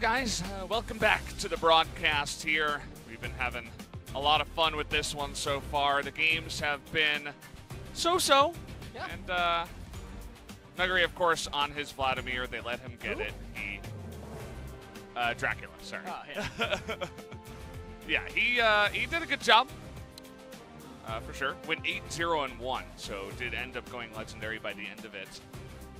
guys? Welcome back to the broadcast here. We've been having a lot of fun with this one so far. The games have been so-so. Yeah. And Nuggery, of course, on his Vladimir. They let him get it. He, Dracula, sorry. Oh, yeah. Yeah, he did a good job. For sure. Went 8-0-1, so did end up going legendary by the end of it.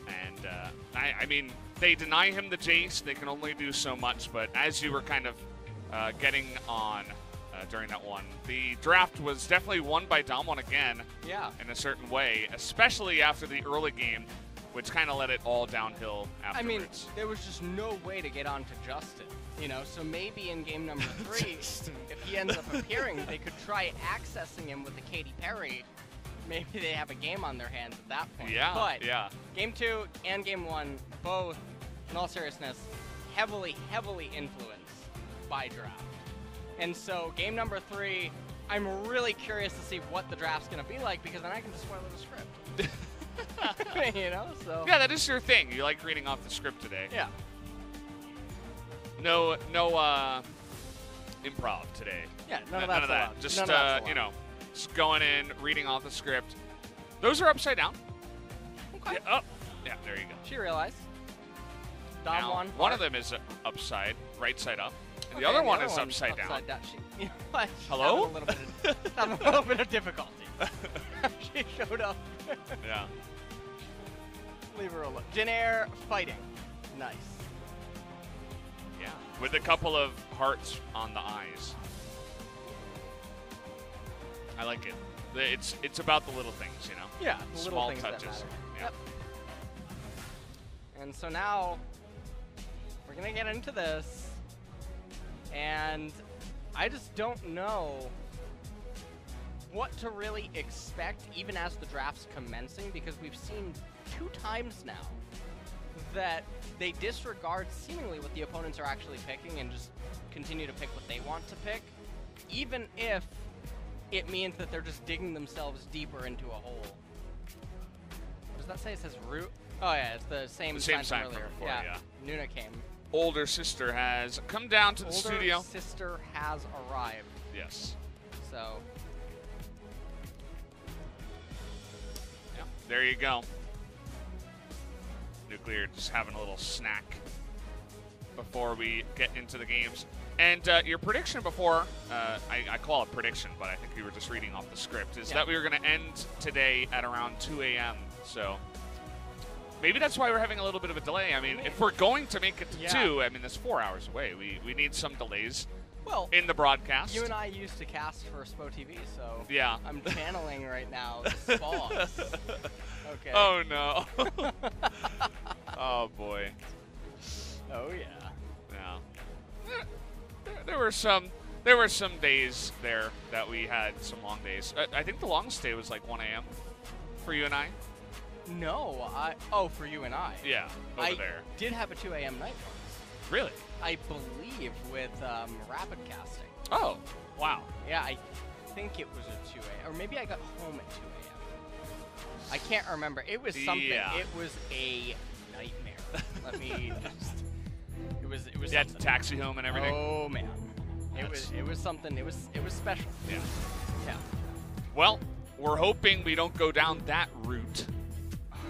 And, I mean, they deny him the Jace. They can only do so much, but as you were kind of getting on during that one, the draft was definitely won by Damwon again. Yeah. In a certain way, especially after the early game, which kind of let it all downhill afterwards. I mean, there was just no way to get on to Justin, you know, so maybe in game number 3, if he ends up appearing, they could try accessing him with the Katy Perry. Maybe they have a game on their hands at that point. Yeah, but yeah. Game 2 and Game 1, both, in all seriousness, heavily influenced by draft. And so game number 3, I'm really curious to see what the draft's going to be like, because then I can just spoil the script. You know, so. Yeah, that is your thing. You like reading off the script today. Yeah. No improv today. Yeah, none of that. allowed. Just, none of that's allowed. you know, just going in, reading off the script. Those are upside down. Okay. Yeah, oh, yeah, there you go. She realized. Now, Damwon. one of them is upside, right side up. And the Okay, other one one's is upside down. She, you know what? Hello? Having a little bit of difficulty. She showed up. Yeah. Leave her alone. Jinair fighting. Nice. Yeah. With a couple of hearts on the eyes. I like it. It's about the little things, you know? Yeah, the little Small things touches. that matter. Yeah. Yep. And so now, we're going to get into this, and I just don't know what to really expect, even as the draft's commencing, because we've seen 2 times now that they disregard seemingly what the opponents are actually picking and just continue to pick what they want to pick, even if it means that they're just digging themselves deeper into a hole. What does that say? It says root? Oh yeah, it's the same sign from sign earlier. from before, yeah. Nuna came. Older sister has come down to the studio. Older sister has arrived. Yes. So. Yeah. There you go. Nuclear just having a little snack before we get into the games. And your prediction before, I call it prediction, but I think we were just reading off the script, is that we were going to end today at around 2 a.m. So maybe that's why we're having a little bit of a delay. I mean, if we're going to make it to 2, I mean, that's 4 hours away. We need some delays in the broadcast. You and I used to cast for SPO TV, so yeah. I'm channeling right now the spawns. Okay. Oh, no. Oh, boy. Oh, yeah. Yeah. There were some days there that we had some long days. I think the longest day was like 1 a.m. for you and I. No, for you and I. Yeah, over there. I did have a 2 a.m. night once. Really? I believe with rapid casting. Oh, wow. Yeah, I think it was a 2 a.m. Or maybe I got home at 2 a.m. I can't remember. It was something. Yeah. It was a nightmare. Let me just. It was. You had to taxi home and everything. Oh man, it was something. It was special. Yeah. Yeah. Well, we're hoping we don't go down that route.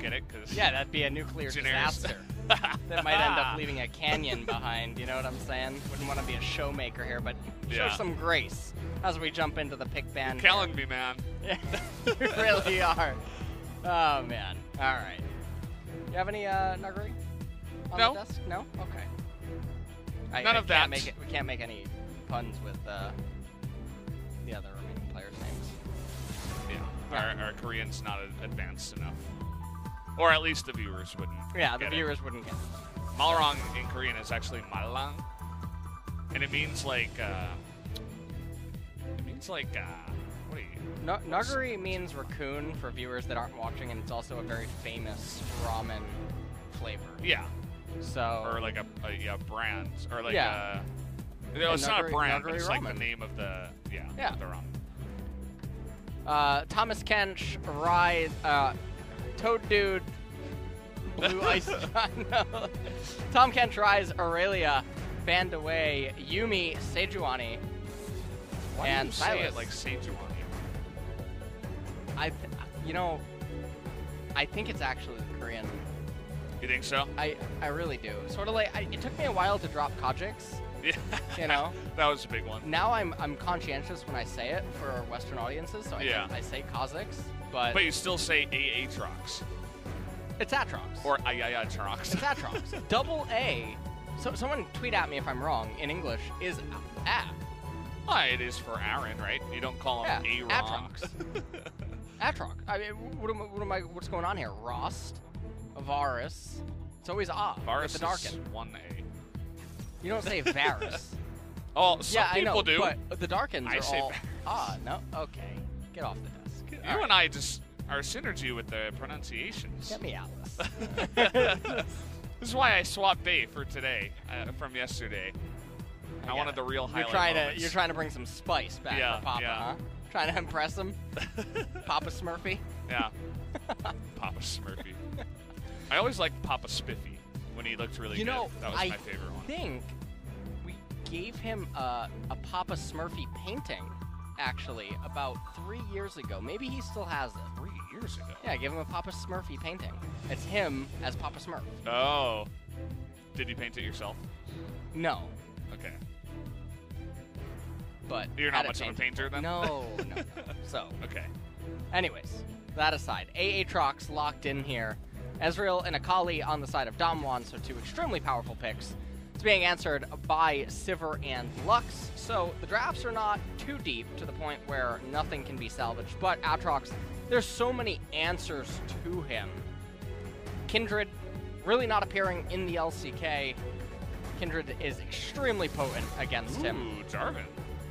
Get it? 'Cause yeah, that'd be a nuclear disaster. That might end up leaving a canyon behind. You know what I'm saying? Wouldn't want to be a showmaker here, but show some grace as we jump into the pick band. You're killing me, man. Yeah, you really are. Oh man. All right. You have any Nuggery on the desk? No. Okay. None of that. We can't make any puns with the other remaining players' names. Yeah. Our Korean's not advanced enough. Or at least the viewers wouldn't. Yeah, the viewers wouldn't get it. Malrang in Korean is actually Malang. And it means like, what are you? Nuggery means raccoon for viewers that aren't watching, and it's also a very famous ramen flavor. Yeah. So. Or like a brand. Or like yeah. It's not a brand, but it's ramen. like the name of the, the ramen. Thomas Kench, Ride, Toad Dude, Blue Ice. No. Tom Kench, Rise, Aurelia, banned away Yumi, Sejuani, Why and do you say Silas. it like Sejuani? I think it's actually the Korean. You think so? I really do. Sort of like it took me a while to drop Kajix. Yeah. You know? That was a big one. Now I'm conscientious when I say it for Western audiences, so I say Kazakhs, but But you still say Aatrox. it's Atrox. Or Ayayatrox. It's Atrox. Double A. So someone tweet at me if I'm wrong. In English, is It is for Aaron, right? You don't call him Aaron. Atrox. Atrox. I mean, what's going on here? Rost, Varus. It's always Varus with the Darkin. is 1A. You don't say Varus. Oh, some yeah, people I know, do. But the Darkins I are say all Varus. no. Okay, get off the desk. You All right. and I just our synergy with the pronunciations. Get me Alice. This is why I swapped A for today from yesterday. I wanted the real highlight moments. You're trying to bring some spice back Yeah, for Papa, yeah. huh? Trying to impress him, Papa Smurfy. Yeah. Papa Smurfy. I always liked Papa Spiffy when he looked really You good. know, That was I my favorite one. think we gave him a Papa Smurfy painting, actually, about 3 years ago. Maybe he still has it. 3 years ago. Yeah, I gave him a Papa Smurfy painting. It's him as Papa Smurf. Oh. Did you paint it yourself? No, Okay. but You're had not it much of a painted. painter then? No. So, Okay. anyways, that aside, Aatrox locked in here. Ezreal and Akali on the side of Damwon, so two extremely powerful picks. It's being answered by Sivir and Lux, so the drafts are not too deep to the point where nothing can be salvaged, but Aatrox, there's so many answers to him. Kindred, really not appearing in the LCK. Kindred is extremely potent against him. Ooh, Jarvan.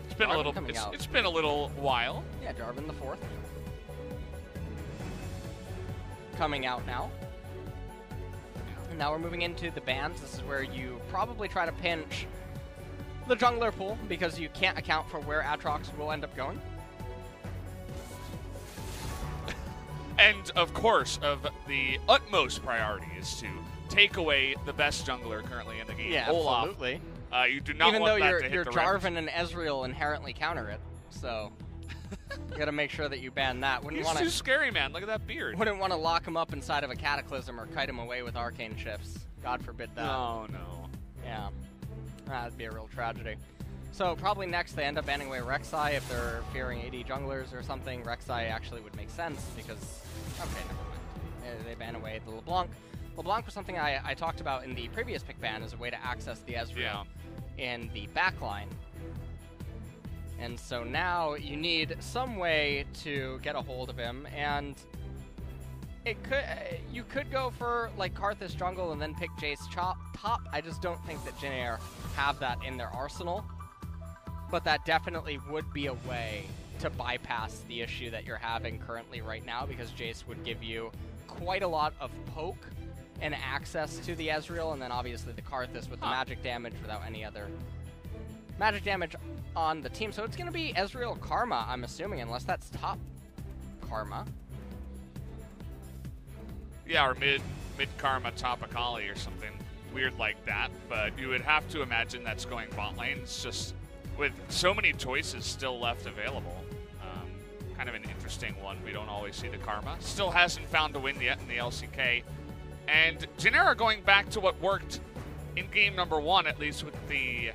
It's been Jarvan a little. coming out. It's been a little while. Yeah, Jarvan the 4th. Coming out now. And now we're moving into the bans. This is where you probably try to pinch the jungler pool because you can't account for where Aatrox will end up going. And of course, of the utmost priority is to take away the best jungler currently in the game, Yeah, Olaf. absolutely. You do not Even want though that your to hit your the red. Jarvan and Ezreal inherently counter it, so you got to make sure that you ban that. He's too scary, man. Look at that beard. Wouldn't want to lock him up inside of a Cataclysm or kite him away with arcane shifts. God forbid that. No, no. Yeah, that'd be a real tragedy. So probably next they end up banning away Rek'Sai if they're fearing AD junglers or something. Rek'Sai actually would make sense because, okay, never mind. They ban away the LeBlanc. LeBlanc was something I talked about in the previous pick ban as a way to access the Ezreal in the backline. And so now you need some way to get a hold of him, and you could go for like Karthus jungle and then pick Jace top. I just don't think that Jin Air have that in their arsenal. But that definitely would be a way to bypass the issue that you're having currently right now, because Jace would give you quite a lot of poke and access to the Ezreal, and then obviously the Karthus with the magic damage without any other magic damage on the team. So it's going to be Ezreal Karma, I'm assuming, unless that's top Karma. Yeah, or mid Karma, top Akali or something weird like that. But you would have to imagine that's going bot lane. It's just with so many choices still left available. Kind of an interesting one. We don't always see the Karma. Still hasn't found a win yet in the LCK. And Genera going back to what worked in game number 1, at least with the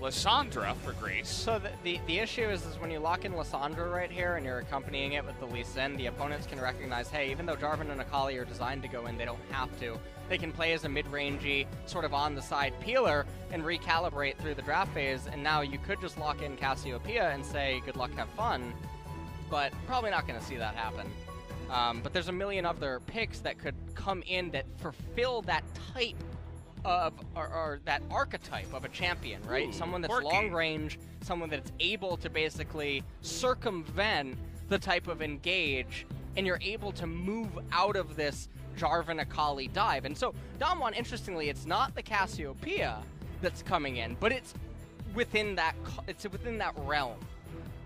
Lissandra for Grace. So the issue is when you lock in Lissandra right here and you're accompanying it with the Lee Sin, the opponents can recognize, hey, even though Jarvan and Akali are designed to go in, they don't have to. They can play as a mid-rangey, sort of on-the-side peeler and recalibrate through the draft phase, and now you could just lock in Cassiopeia and say, good luck, have fun, but probably not going to see that happen. But there's a million other picks that could come in that fulfill that type of, or that archetype of a champion, right? Ooh, someone that's quirky. long range, someone that's able to basically circumvent the type of engage, and you're able to move out of this Jarvan Akali dive. And so Damwon, interestingly, it's not the Cassiopeia that's coming in, but it's within that realm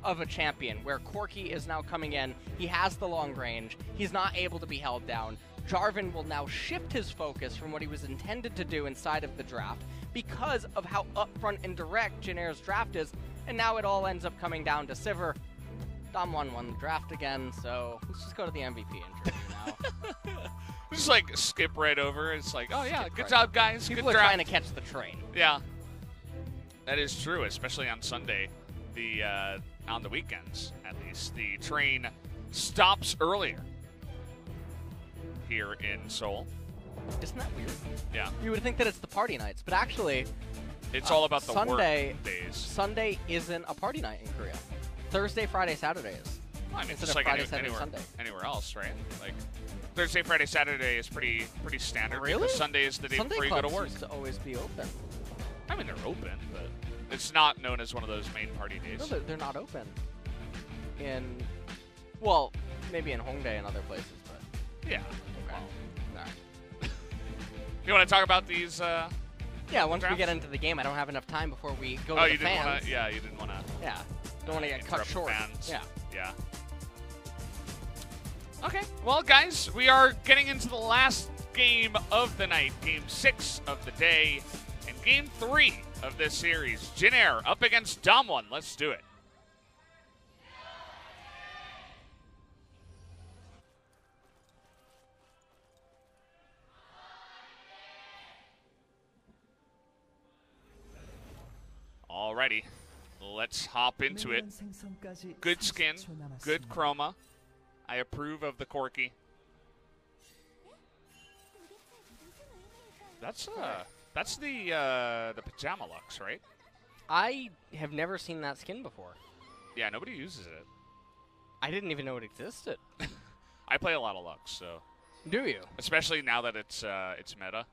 of a champion where Corki is now coming in. He has the long range. He's not able to be held down. Jarvan will now shift his focus from what he was intended to do inside of the draft, because of how upfront and direct Jin Air's draft is, and now it all ends up coming down to Sivir. Damwon won the draft again, so let's just go to the MVP interview now. Just like skip right over. It's like, oh yeah, good right job, guys. People good are draft. trying to catch the train. Yeah, that is true, especially on Sunday. On the weekends, at least, the train stops earlier here in Seoul. Isn't that weird? Yeah, You would think that it's the party nights, but actually, it's all about the Sunday, work days. Sunday isn't a party night in Korea. Thursday, Friday, Saturday is. Well, I mean, instead just of like Friday, Saturday, anywhere, Sunday. anywhere else, right? Like Thursday, Friday, Saturday is pretty standard. Really? Because Sunday is the day Sunday before you go to clubs work. used to always be open. I mean, they're open, but it's not known as one of those main party days. No, they're not open. Well, maybe in Hongdae and other places, but Yeah. okay. All right. You want to talk about these? Yeah, once we drafts? get into the game, I don't have enough time before we go Oh, to you the didn't fans. want to. Yeah, you didn't want to. Yeah, don't want to get cut interrupt the short. fans. Yeah. Yeah. Okay. Well, guys, we are getting into the last game of the night, Game 6 of the day, and Game 3 of this series. Jin Air up against Damwon. Let's do it. Alrighty, let's hop into it. Good skin, good chroma. I approve of the Corki. That's the Pajama Lux, right? I have never seen that skin before. Yeah, nobody uses it. I didn't even know it existed. I play a lot of Lux, so Do you? especially now that it's meta.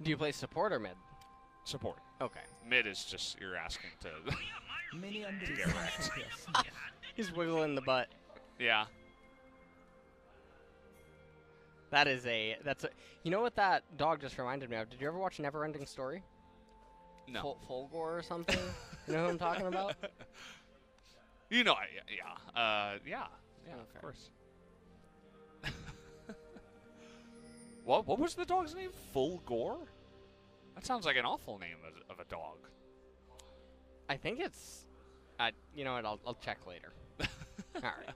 Do you play support or mid? Support. Okay. Mid is just you're asking to get wrecked. He's wiggling the butt. Yeah. That's a. You know what that dog just reminded me of? Did you ever watch Neverending Story? No. Fulgor or something? You know who I'm talking about? You know, yeah, Okay. of course. What was the dog's name? Fulgor? That sounds like an awful name of a dog. I think it's. You know what? I'll check later. All right.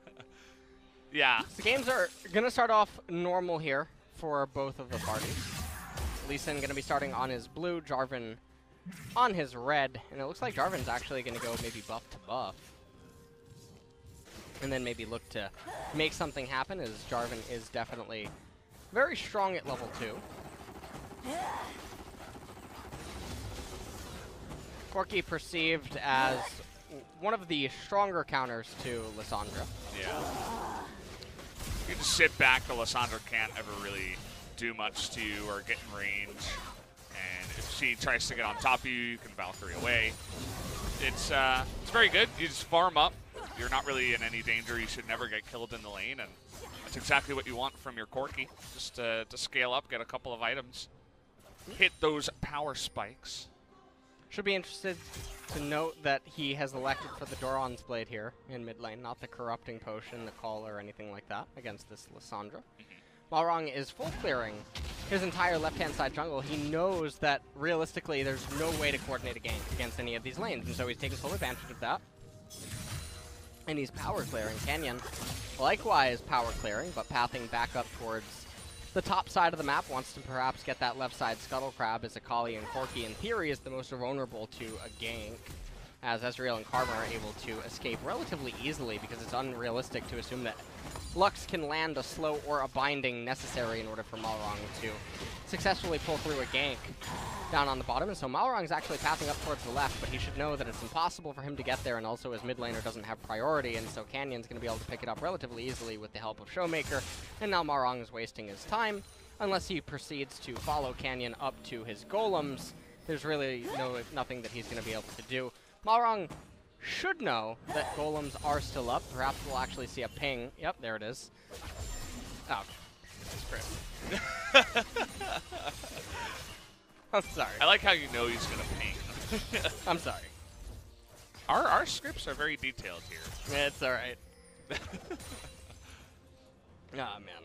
Yeah. The games are gonna start off normal here for both of the parties. Lee Sin gonna be starting on his blue, Jarvan on his red, and it looks like Jarvan's actually gonna go maybe buff to buff. And then maybe look to make something happen, as Jarvan is definitely very strong at level 2. Corki perceived as one of the stronger counters to Lissandra. Yeah. You just sit back. The Lissandra can't ever really do much to you or get in range. And if she tries to get on top of you, you can Valkyrie away. It's very good. You just farm up. You're not really in any danger. You should never get killed in the lane, and that's exactly what you want from your Corki. Just to scale up, get a couple of items, hit those power spikes. Should be interested to note that he has elected for the Doran's Blade here in mid lane, not the Corrupting Potion, the Call, or anything like that against this Lissandra. Malrang is full clearing his entire left-hand side jungle. He knows that realistically there's no way to coordinate a gank against any of these lanes, and so he's taking full advantage of that. And he's power clearing. Canyon likewise power clearing, but pathing back up towards the top side of the map, wants to perhaps get that left side Scuttle Crab, as Akali and Corki in theory is the most vulnerable to a gank, as Ezreal and Karma are able to escape relatively easily because it's unrealistic to assume that Lux can land a slow or a binding necessary in order for Malrang to successfully pull through a gank down on the bottom. And so Malrang's actually pathing up towards the left, but he should know that it's impossible for him to get there, and also his mid laner doesn't have priority, and so Canyon's going to be able to pick it up relatively easily with the help of Showmaker, and now Malrang is wasting his time. Unless he proceeds to follow Canyon up to his golems, there's really nothing that he's going to be able to do. Malrang should know that golems are still up. Perhaps we'll actually see a ping. Yep, there it is. Oh, that's great. I'm sorry. I like how you know he's going to ping. I'm sorry. Our scripts are very detailed here. It's all right. Ah, man.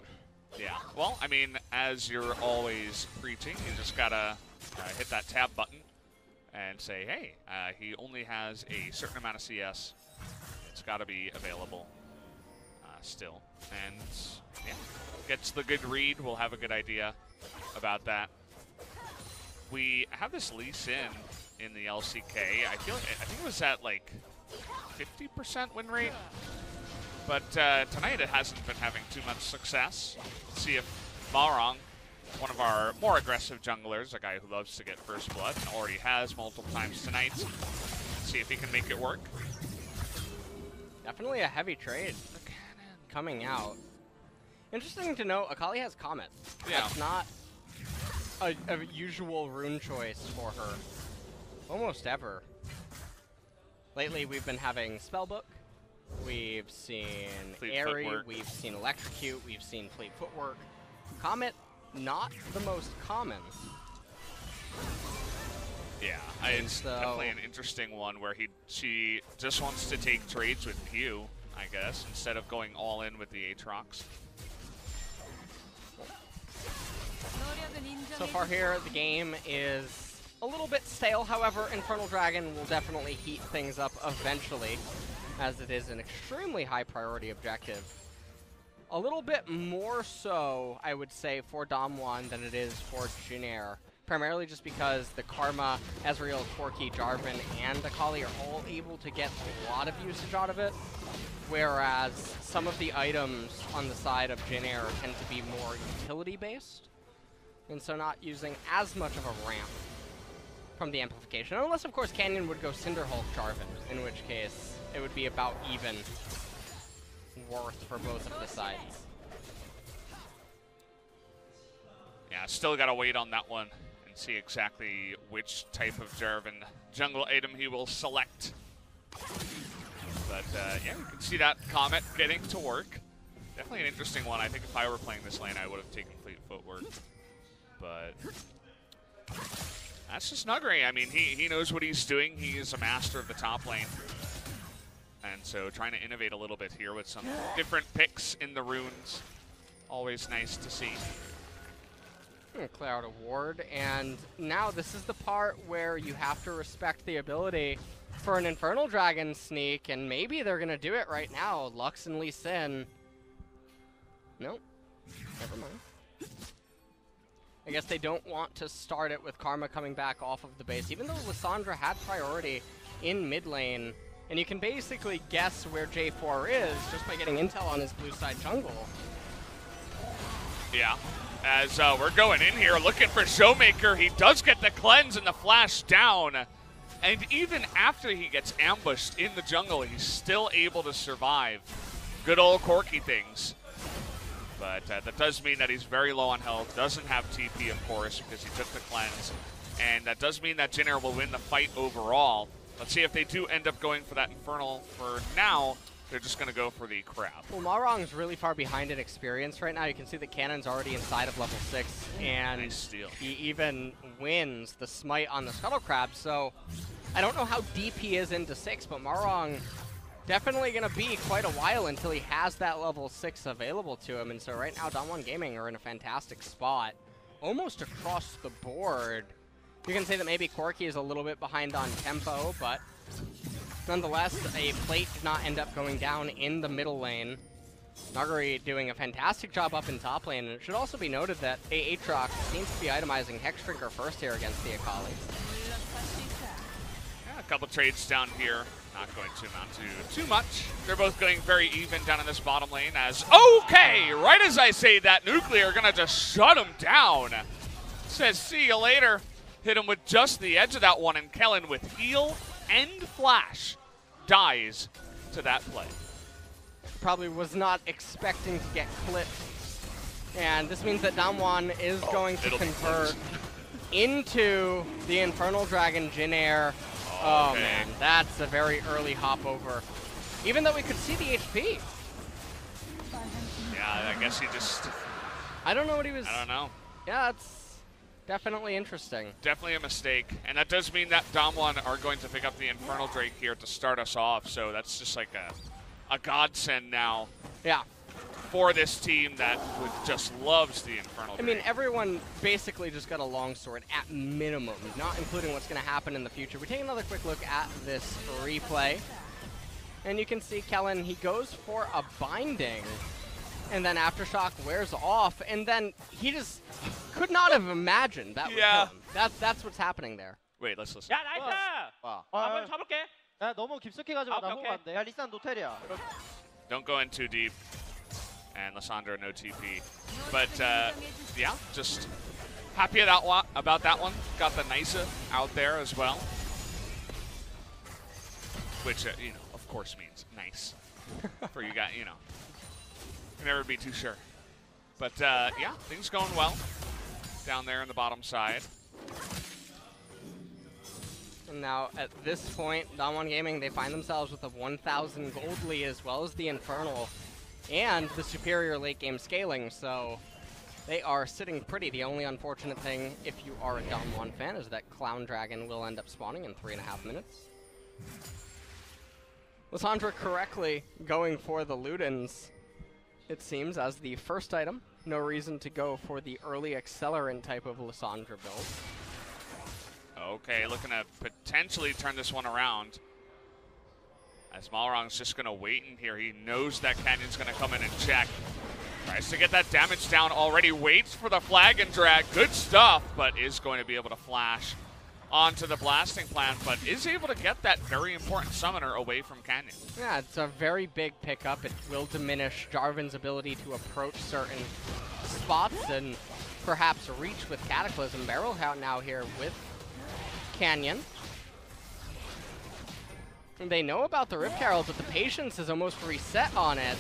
Yeah. Well, I mean, as you're always preaching, you just got to hit that tab button and say, hey, he only has a certain amount of CS. It's got to be available still. And yeah, gets the good read. We'll have a good idea about that. We have this Lee Sin in the LCK. I think it was at like 50% win rate. But tonight it hasn't been having too much success. Let's see if Marong, one of our more aggressive junglers, a guy who loves to get first blood and already has multiple times tonight, see if he can make it work. Definitely a heavy trade coming out. Interesting to note, Akali has Comet. Yeah. That's not a usual rune choice for her. Almost ever. Lately we've been having Spellbook, we've seen Fleet Airy, Footwork. we've seen Electrocute, we've seen Fleet Footwork. Comet, not the most common. Yeah, it's definitely an interesting one where she just wants to take trades with Pew, I guess, instead of going all in with the Aatrox. So far here, the game is a little bit stale. However, Infernal Dragon will definitely heat things up eventually, as it is an extremely high priority objective. A little bit more so, I would say, for Damwon than it is for Jin Air. Primarily just because the Karma, Ezreal, Corki, Jarvan, and Akali are all able to get a lot of usage out of it, whereas some of the items on the side of Jin Air tend to be more utility-based, and so not using as much of a ramp from the amplification. Unless, of course, Canyon would go Cinderhulk Jarvan, in which case it would be about even worth for both of the sides. Yeah, still got to wait on that one and see exactly which type of Jarvan jungle item he will select. But yeah, you can see that Comet getting to work. Definitely an interesting one. I think if I were playing this lane, I would have taken Fleet Footwork. But that's just Nuggery. I mean, he knows what he's doing. He is a master of the top lane. And so trying to innovate a little bit here with some different picks in the runes. Always nice to see. Clear out a ward, and now this is the part where you have to respect the ability for an Infernal Dragon sneak, and maybe they're going to do it right now. Lux and Lee Sin. Nope. Never mind. I guess they don't want to start it with Karma coming back off of the base, even though Lissandra had priority in mid lane. And you can basically guess where J4 is just by getting intel on his blue side jungle. Yeah. As we're going in here looking for Showmaker, he does get the cleanse and the flash down. And even after he gets ambushed in the jungle, he's still able to survive. Good old Corki things. But that does mean that he's very low on health, doesn't have TP, of course, because he took the cleanse. And that does mean that Jin Air will win the fight overall. Let's see if they do end up going for that Infernal. For now, they're just going to go for the crab. Well, Marong's really far behind in experience right now. You can see the Cannon's already inside of level 6, and nice steal. He even wins the smite on the Scuttle Crab, so I don't know how deep he is into 6, but Marong definitely going to be quite a while until he has that level 6 available to him, and so right now Damwon Gaming are in a fantastic spot, almost across the board. You can say that maybe Corki is a little bit behind on tempo, but nonetheless, a plate did not end up going down in the middle lane. Nuggery doing a fantastic job up in top lane, and it should also be noted that Aatrox seems to be itemizing Hexdrinker first here against the Akali. Yeah, a couple trades down here. Not going to amount to too much. They're both going very even down in this bottom lane as, okay, right as I say that, Nuclear are gonna just shut him down. Says, see you later. Hit him with just the edge of that one, and Kellen with heal and flash dies to that play. Probably was not expecting to get clipped. And this means that Damwon is going to convert into the Infernal Dragon Jin Air. Oh okay. Man, that's a very early hop over. Even though we could see the HP. Yeah, I guess he just... I don't know what he was... I don't know. Yeah, it's definitely interesting. Definitely a mistake. And that does mean that Damwon are going to pick up the Infernal Drake here to start us off. So that's just like a godsend now. Yeah. for this team that just loves the Infernal I mean, Drain. everyone basically just got a longsword at minimum, not including what's going to happen in the future. We take another quick look at this replay, and you can see Kellen, he goes for a binding, and then Aftershock wears off, and then he just could not have imagined that would kill him. That's what's happening there. Wait, let's listen. 야 나이스! Wow. 한번 쳐볼게. 야 너무 깊숙이 가지고 아, 나 오케이, 보면 안 돼. 야 리산 노텔이야. Don't go in too deep. And Lissandra, no TP. But, yeah, just happy about that one. Got the Nisa out there as well. Which, you know, of course means nice. For you guys, you know. Can never be too sure. But, yeah, things going well down there in the bottom side. And now, at this point, Don1 Gaming, they find themselves with a 1,000 gold lead as well as the Infernal and the superior late game scaling, so they are sitting pretty. The only unfortunate thing, if you are a Don1 fan, is that Clown Dragon will end up spawning in 3.5 minutes. Lissandra correctly going for the Ludens, it seems, as the first item. No reason to go for the early accelerant type of Lissandra build. Okay, looking to potentially turn this one around. As Malrong's just going to wait in here. He knows that Canyon's going to come in and check. Tries to get that damage down already. Waits for the flag and drag. Good stuff, but is going to be able to flash onto the blasting plant, but is able to get that very important summoner away from Canyon. Yeah, it's a very big pickup. It will diminish Jarvan's ability to approach certain spots and perhaps reach with Cataclysm. Barrel out now here with Canyon. And they know about the Rift Herald, but the patience is almost reset on it.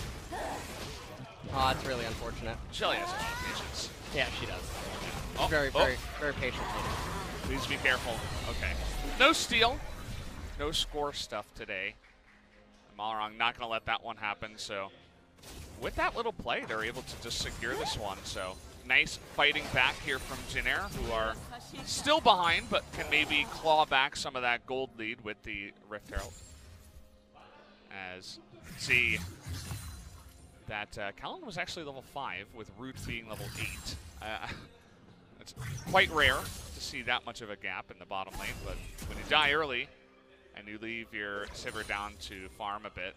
Oh, it's really unfortunate. Shelly has a lot of patience. Yeah, she does. Oh, Very patient. Please be careful. Okay. No steal. No score stuff today. Malrong not going to let that one happen, so with that little play, they're able to just secure this one. So nice fighting back here from Jinair, who are still behind, but can maybe claw back some of that gold lead with the Rift Herald. As see that Kellen was actually level 5, with Root being level 8. It's quite rare to see that much of a gap in the bottom lane, but when you die early and you leave your Sivir down to farm a bit,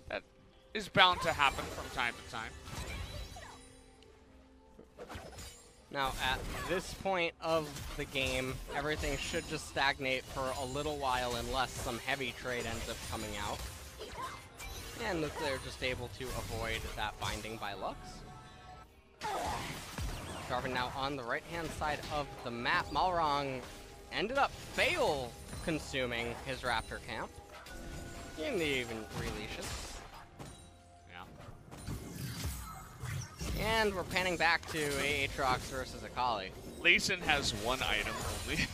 that is bound to happen from time to time. Now, at this point of the game, everything should just stagnate for a little while unless some heavy trade ends up coming out. And they're just able to avoid that binding by Lux. Jarvan now on the right-hand side of the map. Malrong ended up fail consuming his Raptor camp. He didn't even release it. Yeah. And we're panning back to Aatrox versus Akali. Lee Sin has one item only.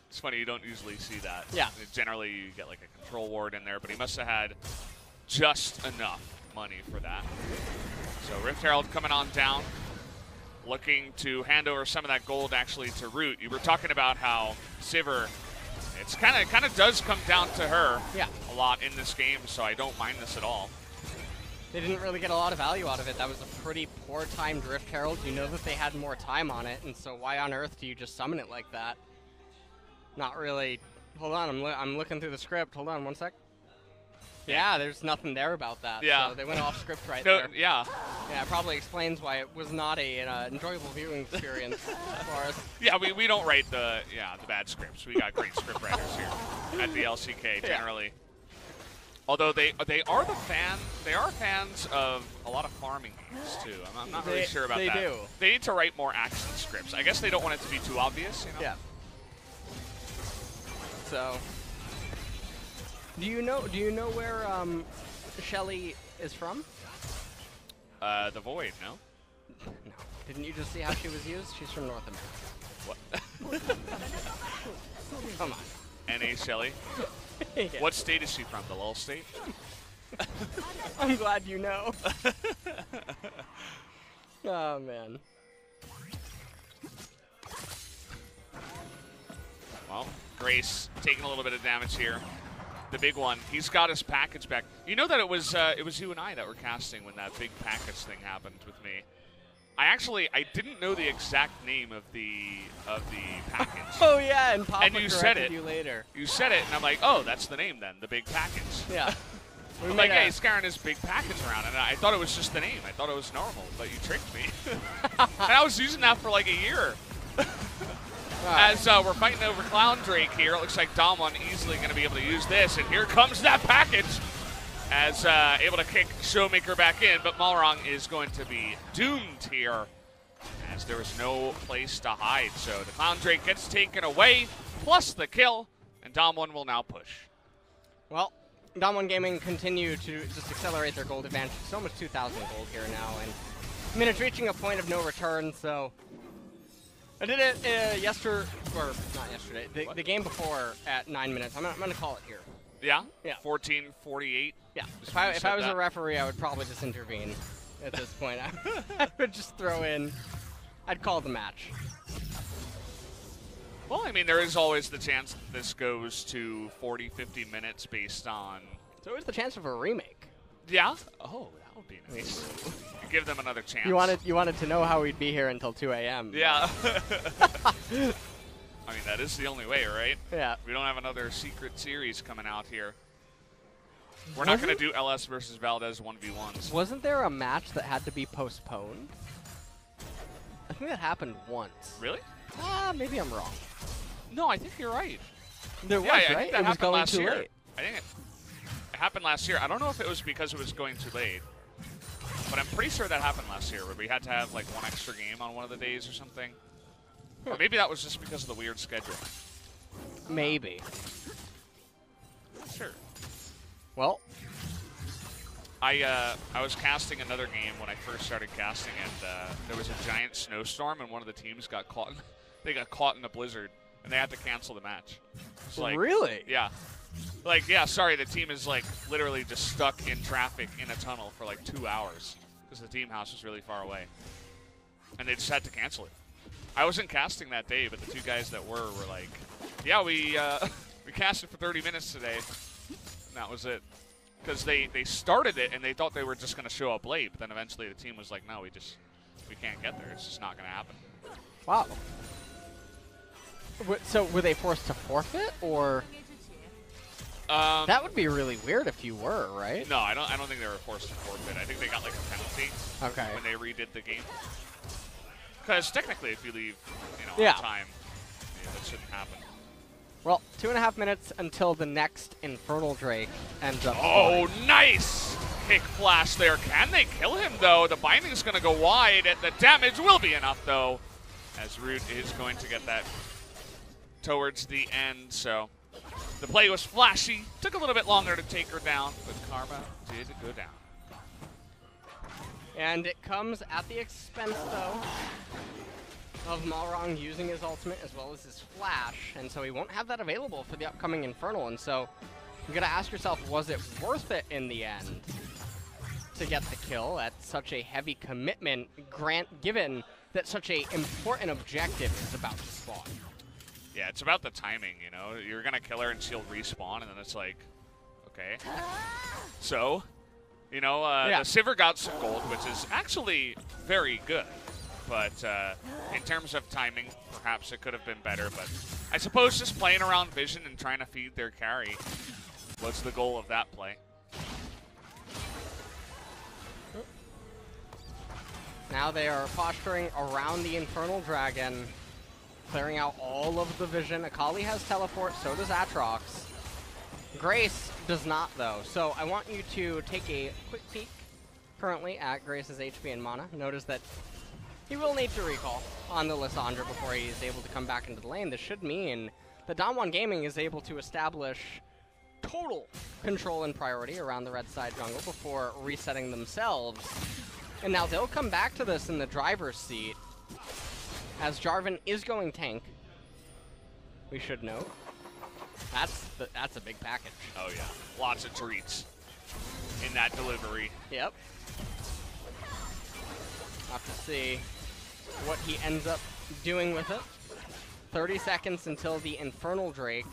It's funny, you don't usually see that. Yeah. Generally, you get like a control ward in there, but he must have had just enough money for that. So Rift Herald coming on down, looking to hand over some of that gold actually to Root. You were talking about how Sivir, it's kind of does come down to her a lot in this game, so I don't mind this at all. They didn't really get a lot of value out of it. That was a pretty poor timed Rift Herald. You know that they had more time on it, and so why on earth do you just summon it like that? Not really. Hold on, I'm looking through the script. Hold on one sec. Yeah, there's nothing there about that. Yeah. So they went off script right No, there. yeah. Yeah, it probably explains why it was not an enjoyable viewing experience for us. Yeah, we don't write the bad scripts. We got great script writers here at the LCK generally. Although they are fans of a lot of farming games too. I'm not really sure about that. They do. They need to write more action scripts. I guess they don't want it to be too obvious, you know? Yeah. So, do you know where Shelly is from? The Void, no? No. Didn't you just see how she was used? She's from North America. What? Come on. N.A. Shelly? Yeah. What state is she from? The Lul state? I'm glad you know. Oh, man. Well, Grace taking a little bit of damage here. the big one. He's got his package back. You know that it was you and I that were casting when that big package thing happened with me. I didn't know the exact name of the package. Oh yeah, and Papa And you said corrected it. you later. You said it, and I'm like, oh, that's the name then, the big package. Yeah. I'm like, hey, he's carrying his big package around, and I thought it was just the name. I thought it was normal, but you tricked me. And I was using that for like a year. As we're fighting over Clown Drake here, it looks like Damwon easily going to be able to use this, and here comes that package. As able to kick Showmaker back in, but Malrang is going to be doomed here, as there is no place to hide. So the Clown Drake gets taken away, plus the kill, and Damwon will now push. Well, Damwon Gaming continue to just accelerate their gold advantage. It's almost 2,000 gold here now, and I mean, it's reaching a point of no return, so I did it not yesterday, the game before at 9 minutes. I'm gonna call it here. Yeah? Yeah. 14:48. Yeah. If I was a referee, I would probably just intervene at this point. I would just throw in, I'd call the match. Well, I mean, there is always the chance that this goes to 40, 50 minutes based on... So there's the chance of a remake. Yeah? Oh, that would be nice. Give them another chance. You wanted to know how we'd be here until 2 a.m. Yeah. I mean, that is the only way, right? Yeah. We don't have another secret series coming out here. We're not going to do LS versus Valdez 1v1s. Wasn't there a match that had to be postponed? I think that happened once. Really? Maybe I'm wrong. No, I think you're right. There was, I right? think that It was happened going last too year. late. I think it happened last year. I don't know if it was because it was going too late, but I'm pretty sure that happened last year where we had to have like one extra game on one of the days or something. Or maybe that was just because of the weird schedule. Maybe. Sure. Well, I was casting another game when I first started casting, and there was a giant snowstorm, and one of the teams got caught. They got caught in a blizzard, and they had to cancel the match. It's like, really? Yeah. Like, yeah, sorry, the team is like literally just stuck in traffic in a tunnel for like 2 hours because the team house was really far away, and they just had to cancel it. I wasn't casting that day, but the two guys that were like, yeah, we casted for 30 minutes today, and that was it. Because they started it, and they thought they were just going to show up late, but then eventually the team was like, no, we can't get there. It's just not going to happen. Wow. So were they forced to forfeit, or? That would be really weird if you were, right? No, I don't think they were forced to forfeit. I think they got like a penalty when they redid the game. Because technically, if you leave, on time, that shouldn't happen. Well, 2.5 minutes until the next Infernal Drake ends up. Oh, nice kick flash there. Can they kill him, though? The binding's going to go wide, and the damage will be enough, though, as Root is going to get that towards the end. So the play was flashy. Took a little bit longer to take her down, but Karma did go down. And it comes at the expense, though, of Malrang using his ultimate as well as his flash, and so he won't have that available for the upcoming Infernal, and so you gotta ask yourself, was it worth it in the end to get the kill at such a heavy commitment, given that such a important objective is about to spawn? Yeah, it's about the timing, You're gonna kill her and she'll respawn, and then it's like, okay. So, the Sivir got some gold, which is actually very good. But in terms of timing, perhaps it could have been better. But I suppose just playing around vision and trying to feed their carry was the goal of that play. Now they are posturing around the Infernal Dragon, clearing out all of the vision. Akali has teleport, so does Aatrox. Grace does not, though. So I want you to take a quick peek currently at Grace's HP and mana. Notice that he will need to recall on the Lissandra before he is able to come back into the lane. This should mean that Damwon Gaming is able to establish total control and priority around the red side jungle before resetting themselves. And now they'll come back to this in the driver's seat, as Jarvan is going tank. We should note. That's a big package. Oh, yeah. Lots of treats in that delivery. Yep. Have to see what he ends up doing with it. 30 seconds until the Infernal Drake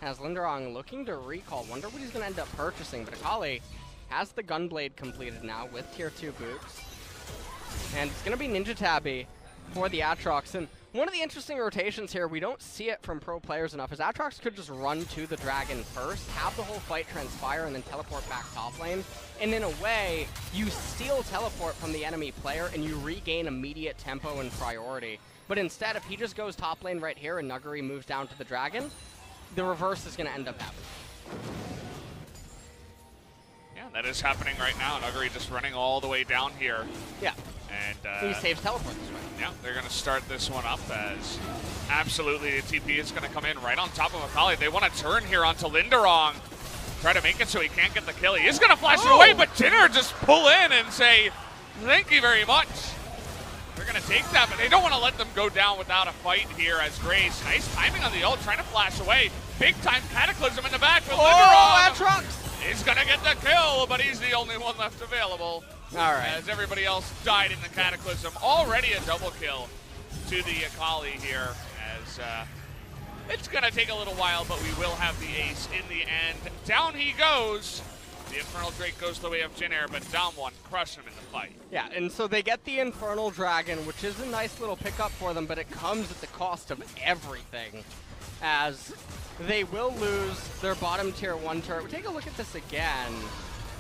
Has Linderong looking to recall. Wonder what he's going to end up purchasing, but Akali has the Gunblade completed now with tier 2 boots. And it's going to be Ninja Tabby for the Aatrox. And one of the interesting rotations here, we don't see it from pro players enough, is Aatrox could just run to the dragon first, have the whole fight transpire, and then teleport back top lane. And in a way, you steal teleport from the enemy player, and you regain immediate tempo and priority. But instead, if he just goes top lane right here and Nuguri moves down to the dragon, the reverse is going to end up happening. Yeah, that is happening right now. Nuguri just running all the way down here. Yeah. And he saves teleport this way. Yeah, they're going to start this one up as absolutely the TP is going to come in right on top of Akali. They want to turn here onto Linderong. Try to make it so he can't get the kill. He is going to flash it away, but Jinner just pull in and say, thank you very much. They're going to take that, but they don't want to let them go down without a fight here as Grace. Nice timing on the ult, trying to flash away. Big time Cataclysm in the back with Linderong. Aatrox! He's going to get the kill, but he's the only one left available. All right. As everybody else died in the Cataclysm. Already a double kill to the Akali here. As it's going to take a little while, but we will have the ace in the end. Down he goes. The Infernal Drake goes the way of Jin-Air, but Damwon crushed him in the fight. Yeah, and so they get the Infernal Dragon, which is a nice little pickup for them, but it comes at the cost of everything, as they will lose their bottom tier 1 turret. Take a look at this again,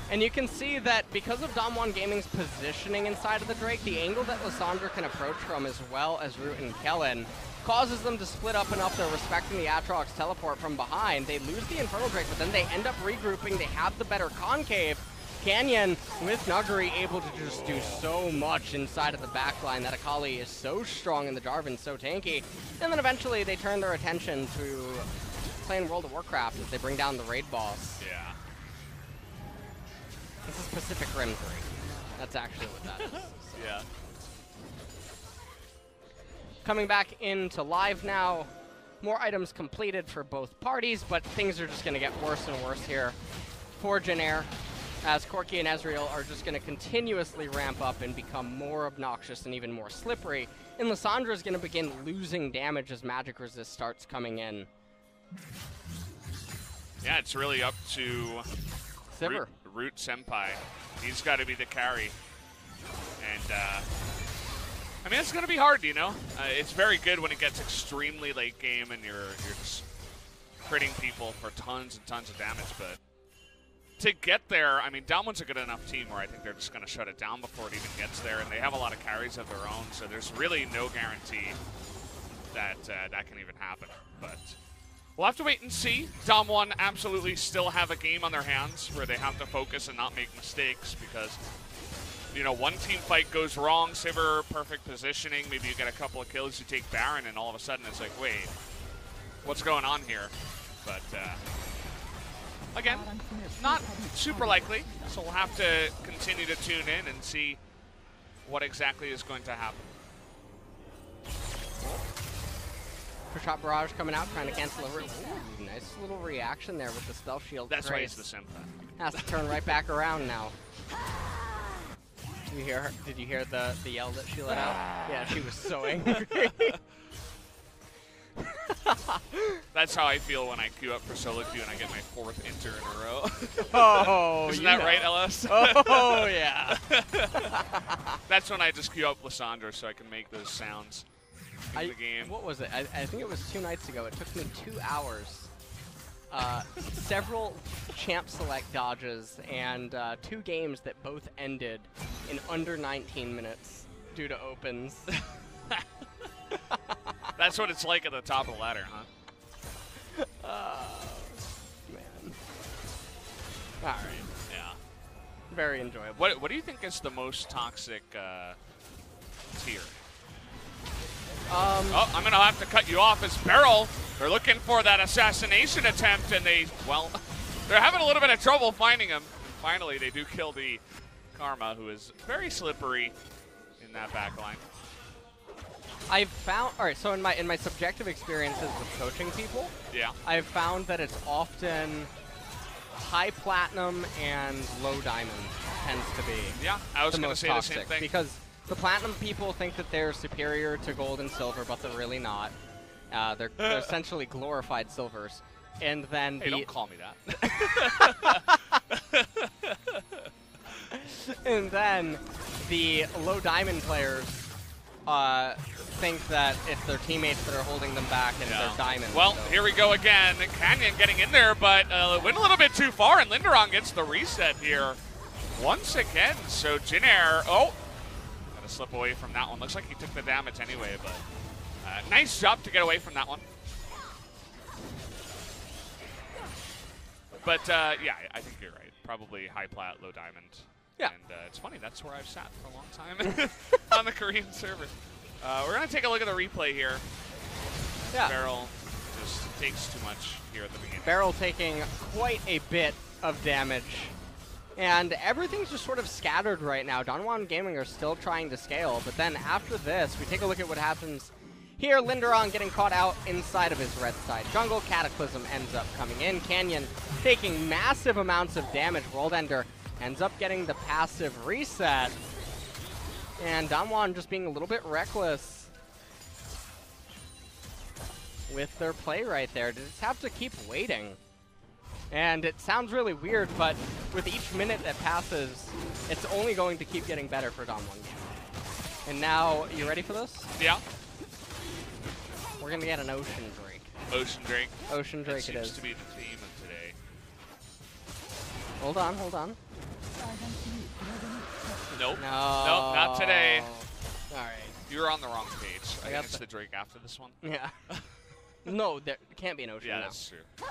and you can see that because of Damwon Gaming's positioning inside of the Drake, the angle that Lissandra can approach from, as well as Root and Kellen, causes them to split up enough. They're respecting the Aatrox teleport from behind. They lose the Infernal Drake, but then they end up regrouping. They have the better concave. Canyon with Nuguri able to just do so much inside of the backline. That Akali is so strong and the Jarvan so tanky. And then eventually they turn their attention to playing World of Warcraft as they bring down the raid boss. Yeah. This is Pacific Rim 3. That's actually what that is. So. Yeah. Coming back into live now, more items completed for both parties, but things are just going to get worse and worse here for Jin-Air, as Corki and Ezreal are just going to continuously ramp up and become more obnoxious and even more slippery, and Lissandra is going to begin losing damage as magic resist starts coming in. Yeah, it's really up to Sivir. Root Senpai. He's got to be the carry. And, I mean, it's going to be hard, you know? It's very good when it gets extremely late game and you're just critting people for tons and tons of damage, but to get there, I mean, Damwon's a good enough team where I think they're just going to shut it down before it even gets there, and they have a lot of carries of their own, so there's really no guarantee that that can even happen. But we'll have to wait and see. Damwon absolutely still have a game on their hands where they have to focus and not make mistakes, because you know, one team fight goes wrong, Sivir perfect positioning, maybe you get a couple of kills, you take Baron, and all of a sudden it's like, wait, what's going on here? But, again, not super likely, so we'll have to continue to tune in and see what exactly is going to happen. Shot Barrage coming out, trying to cancel a root. Ooh, nice little reaction there with the Stealth Shield. That's why he's Grace the Senpai. has to turn right back around now. Did you hear her? Did you hear the yell that she let out? Yeah, she was so angry. That's how I feel when I queue up for solo queue and I get my 4th inter in a row. Oh, Isn't that right, Ellis? Oh, yeah. That's when I just queue up Lissandra so I can make those sounds in the game. What was it? I think it was 2 nights ago. It took me 2 hours. Several champ select dodges and 2 games that both ended in under 19 minutes due to opens. That's what it's like at the top of the ladder, huh? Man. All right. Yeah. Very enjoyable. What do you think is the most toxic tier? Oh, I'm going to have to cut you off as Beryl. They're looking for that assassination attempt, and well, they're having a little bit of trouble finding him. Finally, they do kill the Karma, who is very slippery in that backline. I've found, all right, so in my subjective experiences with coaching people, yeah, I've found that it's often high platinum and low diamond tends to be I was the going to most say toxic, the same thing. because the platinum people think that they're superior to gold and silver, but they're really not. They're essentially glorified silvers. And then Hey, the don't call me that. and then the low diamond players think that it's their teammates that are holding them back and they're diamond. Well, so. here we go again. Canyon getting in there, but went a little bit too far, and Linderon gets the reset here once again. So Jin Air, got to slip away from that one. Looks like he took the damage anyway, but nice job to get away from that one. But yeah, I think you're right. Probably high plat, low diamond. Yeah. And it's funny, that's where I've sat for a long time on the Korean server. We're going to take a look at the replay here. Yeah. Beryl just takes too much here at the beginning. Beryl taking quite a bit of damage. And everything's just sort of scattered right now. Donwan Gaming are still trying to scale, but then after this, we take a look at what happens here. Linderon getting caught out inside of his red side. Jungle Cataclysm ends up coming in. Canyon taking massive amounts of damage. World Ender ends up getting the passive reset. And Donwan just being a little bit reckless with their play right there. They just have to keep waiting. And it sounds really weird, but with each minute that passes, it's only going to keep getting better for Donwan Gaming. And now, you ready for this? Yeah. We're going to get an Ocean Drake. Ocean Drake. Ocean Drake it seems is. to be the theme of today. Hold on, hold on. Nope. No. Nope, not today. All right. You're on the wrong page. I got think it's the Drake after this one. Yeah. No, there can't be an Ocean Yeah, now. that's true. Okay.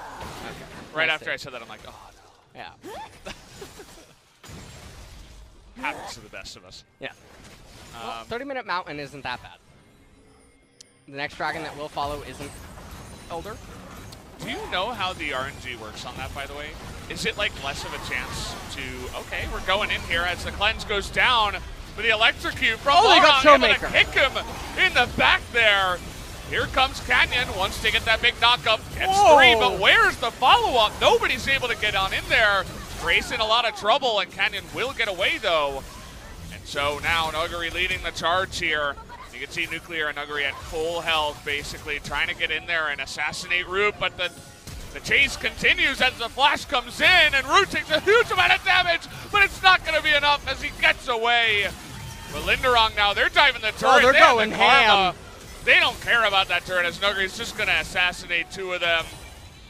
Right I after see. I said that, I'm like, oh no. Yeah. Happens to the best of us. Yeah. Well, 30-minute mountain isn't that bad. The next dragon that will follow isn't Elder. Do you know how the RNG works on that, by the way? Is it like less of a chance to, okay, we're going in here as the cleanse goes down with the electrocute from Oh, they got Lorong, able to Showmaker. kick him in the back there. Here comes Canyon, wants to get that big knockup, gets Whoa. 3, but where's the follow-up? Nobody's able to get on in there. Grace in a lot of trouble, and Canyon will get away, though. And so now Nuguri leading the charge here. You can see Nuclear and Nuguri at full health, basically, trying to get in there and assassinate Root, but the chase continues as the flash comes in, and Root takes a huge amount of damage, but it's not going to be enough as he gets away. But Linderong now, they're diving the turret. they're They have going the karma. ham. They don't care about that turret as Nuguri's just going to assassinate 2 of them.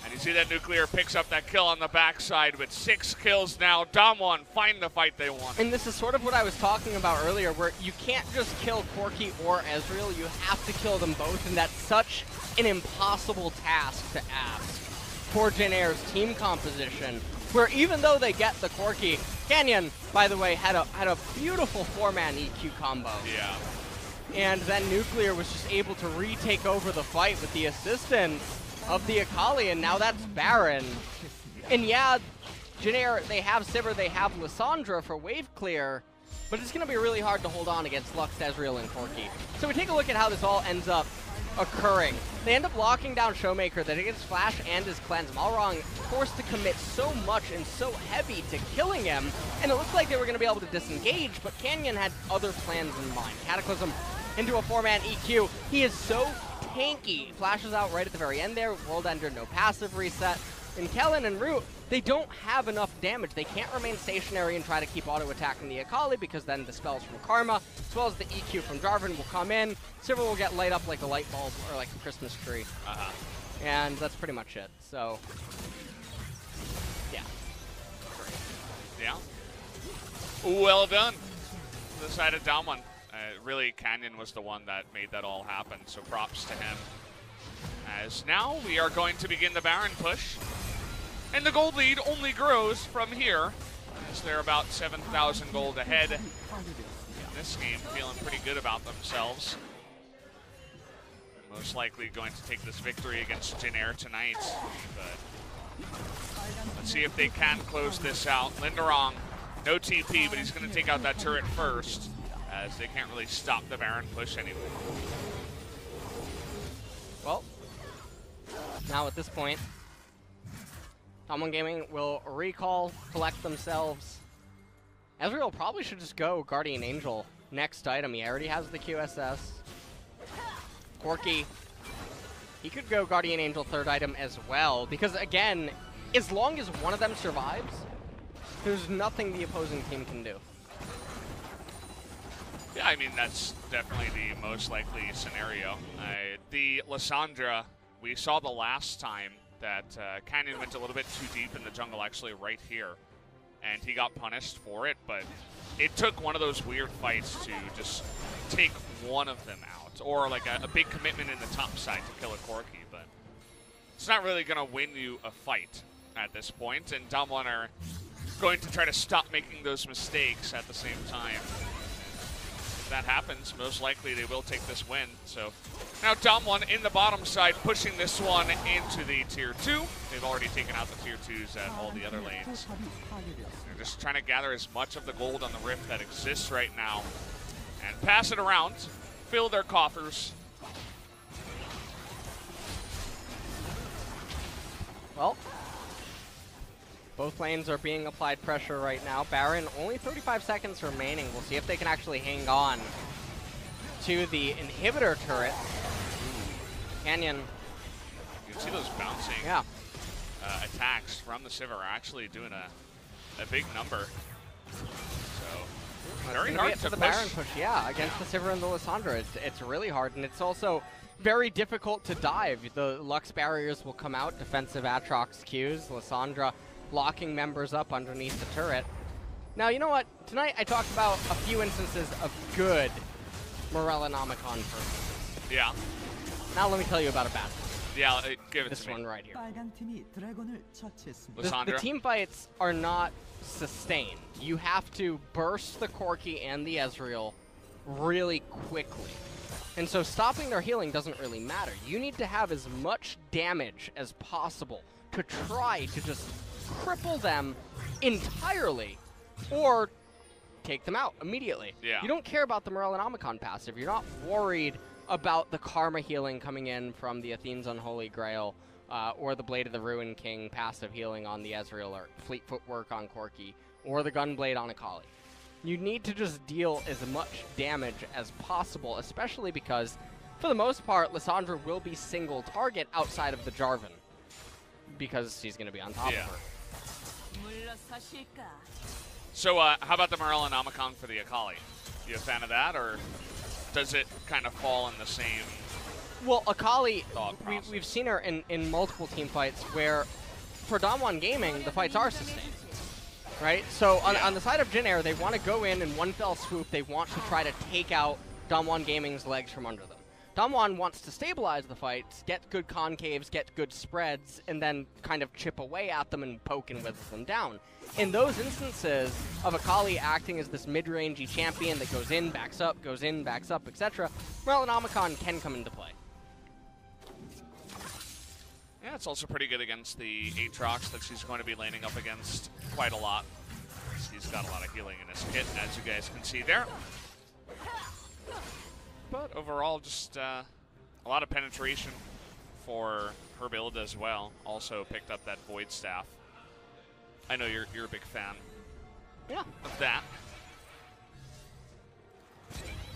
And you see that Nuclear picks up that kill on the backside with 6 kills now. Damwon find the fight they want. And this is sort of what I was talking about earlier, where you can't just kill Corki or Ezreal, you have to kill them both, and that's such an impossible task to ask for Jin Air's team composition, where even though they get the Corki, Canyon, by the way, had a beautiful 4-man EQ combo. Yeah. And then Nuclear was just able to retake over the fight with the assistance of the Akali, and now that's Baron. And yeah, Jin Air, they have Sivir, they have Lissandra for wave clear, but it's going to be really hard to hold on against Lux, Ezreal, and Corki. So we take a look at how this all ends up occurring. They end up locking down Showmaker, that it gets Flash and his cleanse. Malrong forced to commit so much and so heavy to killing him, and it looked like they were going to be able to disengage, but Canyon had other plans in mind. Cataclysm into a 4-man EQ. He is so tanky. Flashes out right at the very end there. World Ender, no passive reset. And Kellen and Root, they don't have enough damage. They can't remain stationary and try to keep auto-attacking the Akali, because then the spells from Karma, as well as the EQ from Jarvan, will come in. Sivir will get light up like a light bulb or like a Christmas tree. And that's pretty much it. So, yeah. Yeah. Well done. The side of Damwon. Really, Canyon was the one that made that all happen, so props to him. As now we are going to begin the Baron push. And the gold lead only grows from here, as they're about 7,000 gold ahead in this game, feeling pretty good about themselves. Most likely going to take this victory against Jin Air tonight, but let's see if they can close this out. Linderong, no TP, but he's going to take out that turret first, as they can't really stop the Baron push anyway. Well, now at this point, Damwon Gaming will recall, collect themselves. Ezreal probably should just go Guardian Angel. Next item, he already has the QSS. Corki He could go Guardian Angel third item as well, because again, as long as one of them survives, there's nothing the opposing team can do. Yeah, I mean, that's definitely the most likely scenario. The Lissandra, we saw the last time that Canyon went a little bit too deep in the jungle, actually right here, and he got punished for it, but it took one of those weird fights to just take one of them out, or like a big commitment in the top side to kill a Corki, but it's not really going to win you a fight at this point, and Damwon are going to try to stop making those mistakes at the same time. If that happens, most likely they will take this win. So now Damwon in the bottom side, pushing this one into the tier 2. They've already taken out the tier 2s at all the other lanes. They're just trying to gather as much of the gold on the Rift that exists right now and pass it around, fill their coffers. Well, both lanes are being applied pressure right now. Baron, only 35 seconds remaining. We'll see if they can actually hang on to the inhibitor turret. Canyon. You can see those bouncing attacks from the Sivir are actually doing a big number. So very hard to the push. Baron push, yeah, against the Sivir and the Lissandra. It's really hard, and it's also very difficult to dive. The Lux barriers will come out, defensive Aatrox Qs, Lissandra locking members up underneath the turret. Now, you know what? Tonight I talked about a few instances of good Morellonomicon purposes. Yeah. Now let me tell you about a bad one. Yeah, give it This to me. one right here. The Lissandra? team fights are not sustained. You have to burst the Corki and the Ezreal really quickly. And so stopping their healing doesn't really matter. You need to have as much damage as possible to try to just cripple them entirely or take them out immediately. Yeah. You don't care about the Morellonomicon passive. You're not worried about the karma healing coming in from the Athene's Unholy Grail or the Blade of the Ruin King passive healing on the Ezreal or Fleet Footwork on Corki or the Gunblade on Akali. You need to just deal as much damage as possible, especially because, for the most part, Lissandra will be single target outside of the Jarvan because she's going to be on top of her. So how about the Morellonomicon for the Akali? You a fan of that, or does it kind of fall in the same? Well, Akali, thought process? we've seen her in multiple team fights where, for Damwon Gaming, the fights are sustained. Right? So on the side of Jin Air, they want to go in one fell swoop. They want to try to take out Damwon Gaming's legs from under them. Damwon wants to stabilize the fights, get good concaves, get good spreads, and then kind of chip away at them and poke and wither them down. In those instances of Akali acting as this mid-rangey champion that goes in, backs up, etc., Morellonomicon can come into play. Yeah, it's also pretty good against the Aatrox that she's going to be laning up against quite a lot. He's got a lot of healing in his kit, as you guys can see there. But overall, just a lot of penetration for her build as well. Also picked up that Void Staff. I know you're a big fan of that.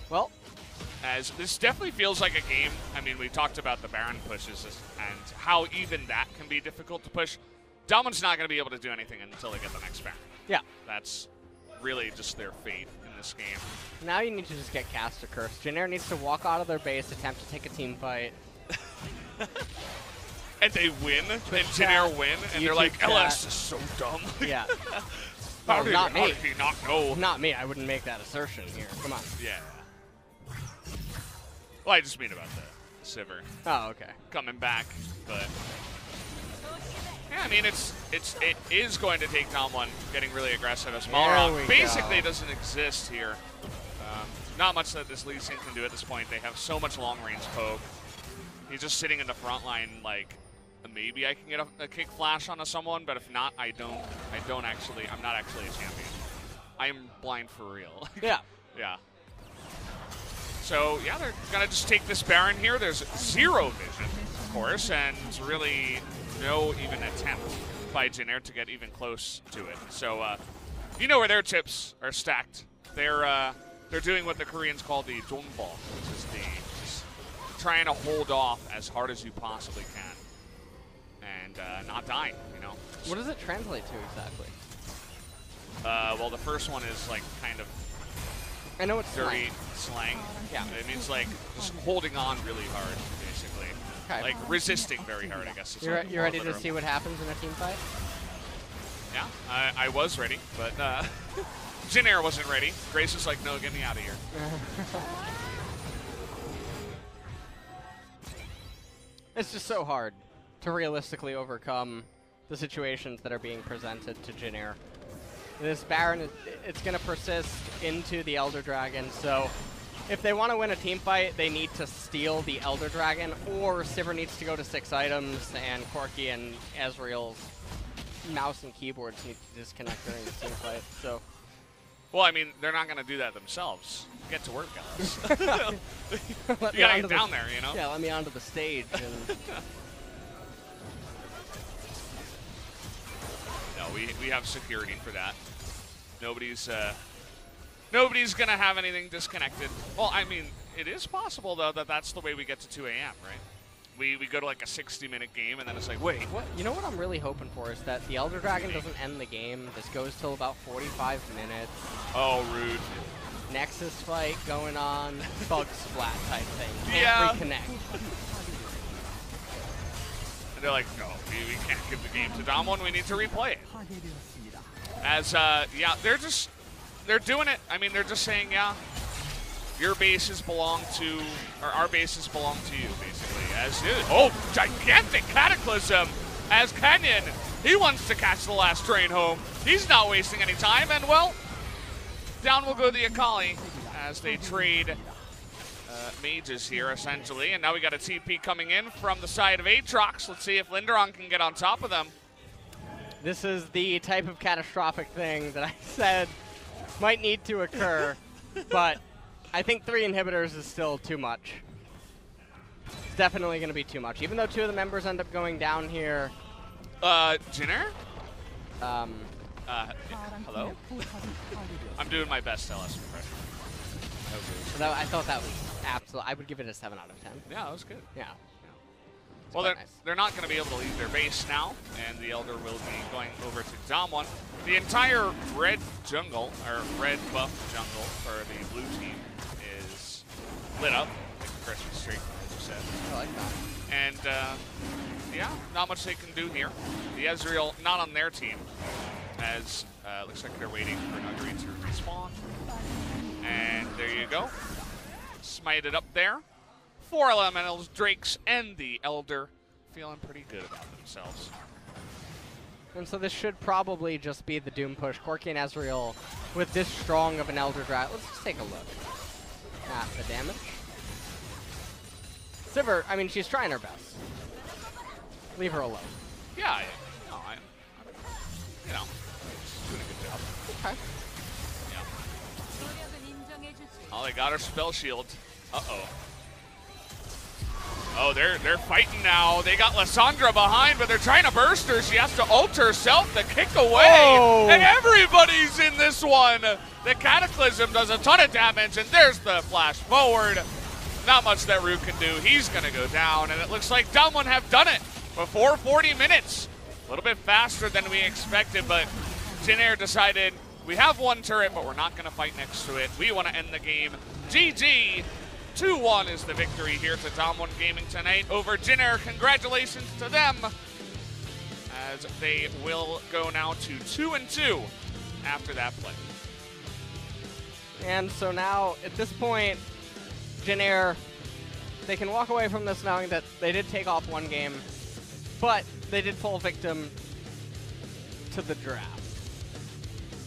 Well, as this definitely feels like a game. I mean, we talked about the Baron pushes and how even that can be difficult to push. Damwon's not going to be able to do anything until they get the next Baron. yeah. That's really just their fate in this game. Now you need to just get Caster Curse. Jin Air needs to walk out of their base, attempt to take a team fight. And they win, and Jin Air win, and they're like, chat. LS is so dumb. Yeah. How No, did not me. he not know? Not me. I wouldn't make that assertion here. Come on. Yeah. Well, I just mean about the Sivir Oh, okay. coming back, but yeah, I mean it is going to take Damwon getting really aggressive. As Malrong basically doesn't exist here. Not much that this Lee Sin can do at this point. They have so much long range poke. He's just sitting in the front line like, maybe I can get a kick flash onto someone, but if not, I'm not actually a champion. I'm blind for real. Yeah. Yeah. So, yeah, they're going to just take this Baron here. There's zero vision, of course, and really no even attempt by Jin Air to get even close to it. So, you know where their chips are stacked. They're doing what the Koreans call the dongball, which is the trying to hold off as hard as you possibly can and not die, you know. What does it translate to exactly? Well, the first one is like kind of I know it's dirty slang. Yeah. It means like just holding on really hard, basically. Okay. Like resisting very hard, I guess. Is You're, like you're more ready to literal. see what happens in a team fight? Yeah, I was ready, but Jin Air wasn't ready. Grace was like, no, get me out of here. It's just so hard to realistically overcome the situations that are being presented to Jin Air. This Baron, it's going to persist into the Elder Dragon, so if they want to win a team fight, they need to steal the Elder Dragon, or Sivir needs to go to 6 items, and Corki and Ezreal's mouse and keyboards need to disconnect during the team fight. So, Well, I mean, they're not going to do that themselves. Get to work, guys. let You me gotta onto get the- down there, you know? Yeah, let me onto the stage. And No, we have security for that. Nobody's gonna have anything disconnected. Well, I mean, it is possible though that that's the way we get to 2 a.m. Right? We go to like a 60-minute game and then it's like, wait, what you know what I'm really hoping for is that the Elder Dragon doesn't end the game. This goes till about 45 minutes. oh, rude. Nexus fight going on, bug splat type thing. Can't Yeah. reconnect. And they're like, no, we can't give the game to Damwon. We need to replay it. As yeah, they're doing it. I mean, they're just saying, yeah, your bases belong to, or our bases belong to you, basically. As gigantic Cataclysm as Kenyon, he wants to catch the last train home. He's not wasting any time, and well, down will go the Akali as they trade mages here, essentially. And now we got a TP coming in from the side of Aatrox. Let's see if Linderon can get on top of them. This is the type of catastrophic thing that I said might need to occur, but I think 3 inhibitors is still too much. It's definitely going to be too much. Even though 2 of the members end up going down here. Jinner? Um, Hello? I'm doing my best LS impression. I thought that was absolute. I would give it a 7 out of 10. Yeah, that was good. Yeah. Well, quite they're, nice. they're not going to be able to leave their base now, and the Elder will be going over to Damwon. The entire red jungle, or red buff jungle for the blue team is lit up, like a Christmas tree, as you said. I like that. And, yeah, not much they can do here. The Ezreal not on their team, as looks like they're waiting for Nuggery to respawn. And there you go. Smite it up there. 4 elementals, Drakes, and the Elder feeling pretty good about themselves. And so this should probably just be the Doom push. Corki and Ezreal with this strong of an Elder Dragon. Let's just take a look at the damage. Sivir, I mean, she's trying her best. Leave her alone. Yeah, no, I'm you know, doing a good job. Okay. Yeah. Oh, they got her spell shield. Uh-oh. Oh, they're fighting now. They got Lissandra behind, but they're trying to burst her. She has to ult herself to kick away. Oh. And everybody's in this one. The Cataclysm does a ton of damage, and there's the flash forward. Not much that Root can do. He's going to go down, and it looks like Damwon have done it before 40 minutes. A little bit faster than we expected, but Jin Air decided we have 1 turret, but we're not going to fight next to it. We want to end the game. GG. 2-1 is the victory here to Damwon Gaming tonight over Jin Air. Congratulations to them, as they will go now to 2-2 after that play. And so now, at this point, Jin Air, they can walk away from this knowing that they did take off 1 game, but they did fall victim to the draft.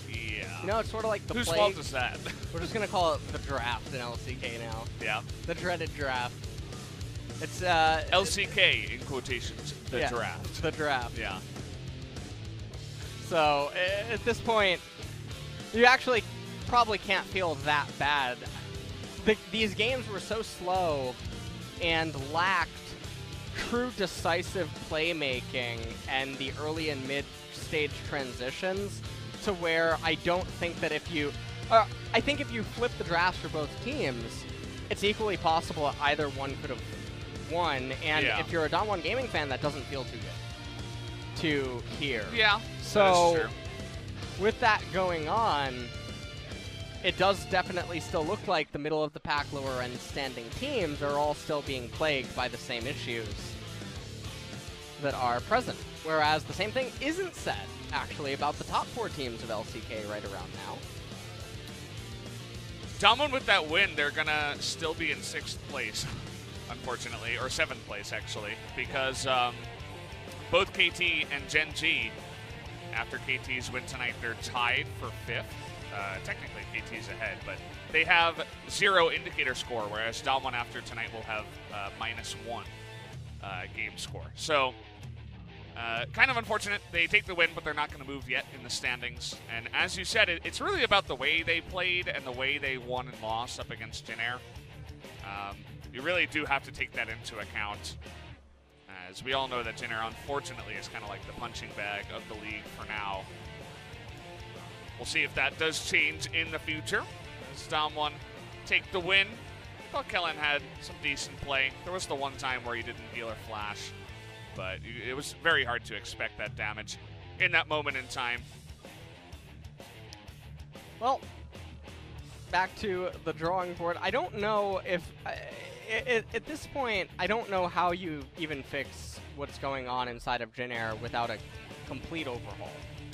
Yeah. You know, it's sort of like the Whose plague. fault is that? We're just going to call it the draft in LCK now. Yeah. The dreaded draft. It's, LCK in quotations. The yeah, draft. The draft. Yeah. So, at this point, you actually probably can't feel that bad. These games were so slow and lacked true decisive playmaking and the early and mid-stage transitions to where I don't think that if you... I think if you flip the drafts for both teams, it's equally possible that either one could have won, and Yeah. if you're a Damwon Gaming fan, that doesn't feel too good to hear. Yeah, So, that is true. with that going on, it does definitely still look like the middle of the pack, lower end standing teams are all still being plagued by the same issues that are present. Whereas the same thing isn't said, actually, about the top 4 teams of LCK right around now. Damwon with that win, they're going to still be in 6th place, unfortunately, or 7th place, actually, because both KT and Gen G, after KT's win tonight, they're tied for 5th. Technically, KT's ahead, but they have 0 indicator score, whereas Damwon after tonight will have -1 game score. So, kind of unfortunate. They take the win, but they're not going to move yet in the standings. And as you said, it's really about the way they played and the way they won and lost up against Jin Air. You really do have to take that into account, as we all know that Jin Air, unfortunately, is kind of like the punching bag of the league for now. We'll see if that does change in the future. As Damwon take the win. I thought Kellen had some decent play. There was the one time where he didn't heal or flash, but it was very hard to expect that damage in that moment in time. Well, back to the drawing board. I don't know if, at this point, I don't know how you even fix what's going on inside of Jin Air without a complete overhaul.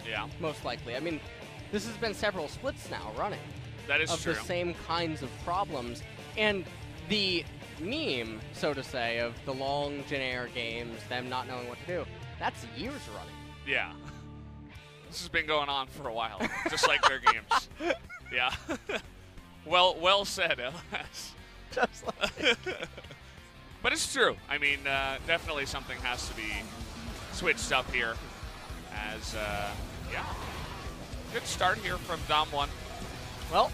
Yeah, Most likely. I mean, this has been several splits now running that is of true. the same kinds of problems. And the meme, so to say, of the long Jin Air games, them not knowing what to do, that's years running. Yeah. This has been going on for a while, just like their games. Yeah. Well said, LS. Just like But it's true. I mean, definitely something has to be switched up here. As, yeah. Good start here from Damwon. Well,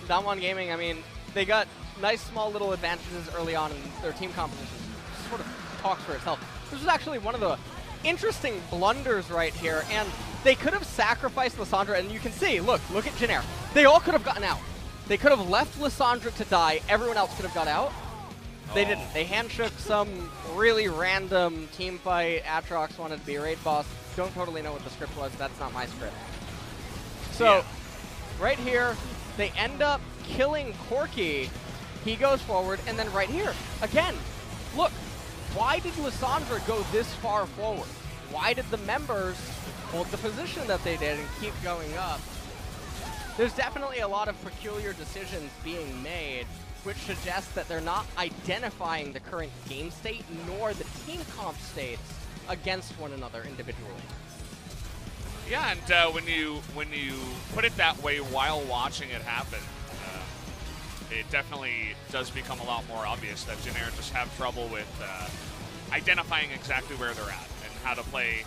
Damwon Gaming, I mean, they got nice small little advantages early on in their team composition. It sort of talks for itself. This was actually one of the interesting blunders right here, and they could have sacrificed Lissandra, and you can see, look at Jin Air. They all could have gotten out. They could have left Lissandra to die. Everyone else could have got out. They didn't. They handshook some really random team fight. Atrox wanted to be a raid boss. Don't totally know what the script was. That's not my script. So, Yeah. right here, they end up killing Corki. He goes forward, and then right here, again, look, why did Lissandra go this far forward? Why did the members hold the position that they did and keep going up? There's definitely a lot of peculiar decisions being made, which suggests that they're not identifying the current game state nor the team comp states against one another individually. Yeah, and when you put it that way while watching it happen, it definitely does become a lot more obvious that Jin Air just have trouble with identifying exactly where they're at and how to play,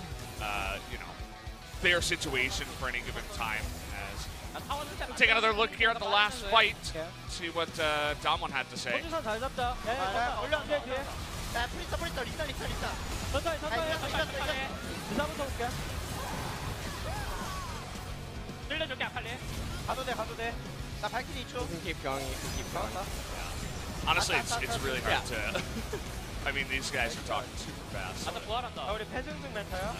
their situation for any given time. As we'll take another look here at the last fight, see what Damwon had to say. 포지션 잘 잡자. 올려 뒤에 뒤에. 나 프리스타 리스타. 천천히 이겼어. 부사부터 볼게. 늘려줄게 아칼리. 가도 돼. 나 발키리 You 2초. can keep going, you can keep going. Honestly, it's really hard to. I mean, these guys are talking super fast. 아까 부활한다. 아 우리 패승승 멘트야.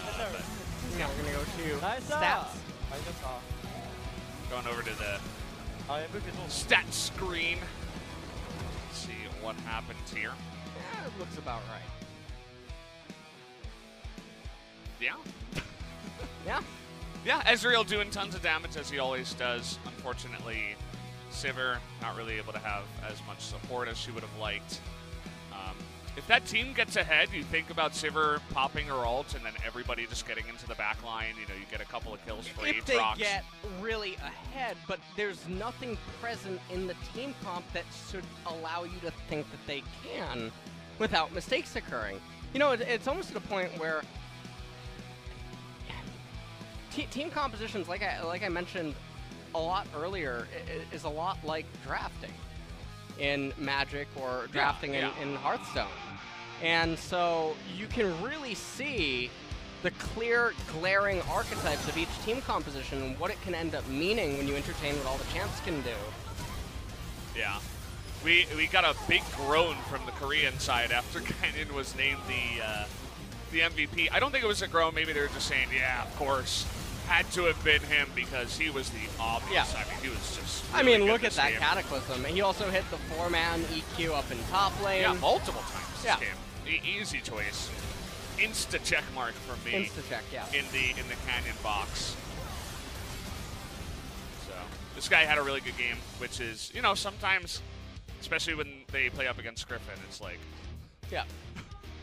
Now we're gonna go to 나이스. stats. 아 이겼다. Going over to the 아 MVP 도. stat screen. Let's see what happened here. Yeah, it looks about right. Yeah. Yeah. Yeah, Ezreal doing tons of damage as he always does. Unfortunately, Sivir not really able to have as much support as she would have liked. If that team gets ahead, you think about Sivir popping her ult and then everybody just getting into the back line. You know, you get a couple of kills for If they Aatrox. get really ahead, but there's nothing present in the team comp that should allow you to think that they can without mistakes occurring. You know, it's almost to the point where team compositions, like I mentioned a lot earlier, is a lot like drafting in Magic or drafting in Hearthstone. And so you can really see the clear, glaring archetypes of each team composition and what it can end up meaning when you entertain what all the champs can do. Yeah. We got a big groan from the Korean side after Canyon was named the MVP. I don't think it was a groan. Maybe they were just saying, yeah, of course, had to have been him because he was the obvious. Yeah. I mean, he was just. I really mean, good look at this that game. Cataclysm. He also hit the 4-man EQ up in top lane. Yeah, multiple times this Yeah. game. Easy choice. Insta check mark from me. Insta-check, yeah. In the Canyon box. So this guy had a really good game, which is, you know, sometimes, especially when they play up against Griffin, it's like, Yeah.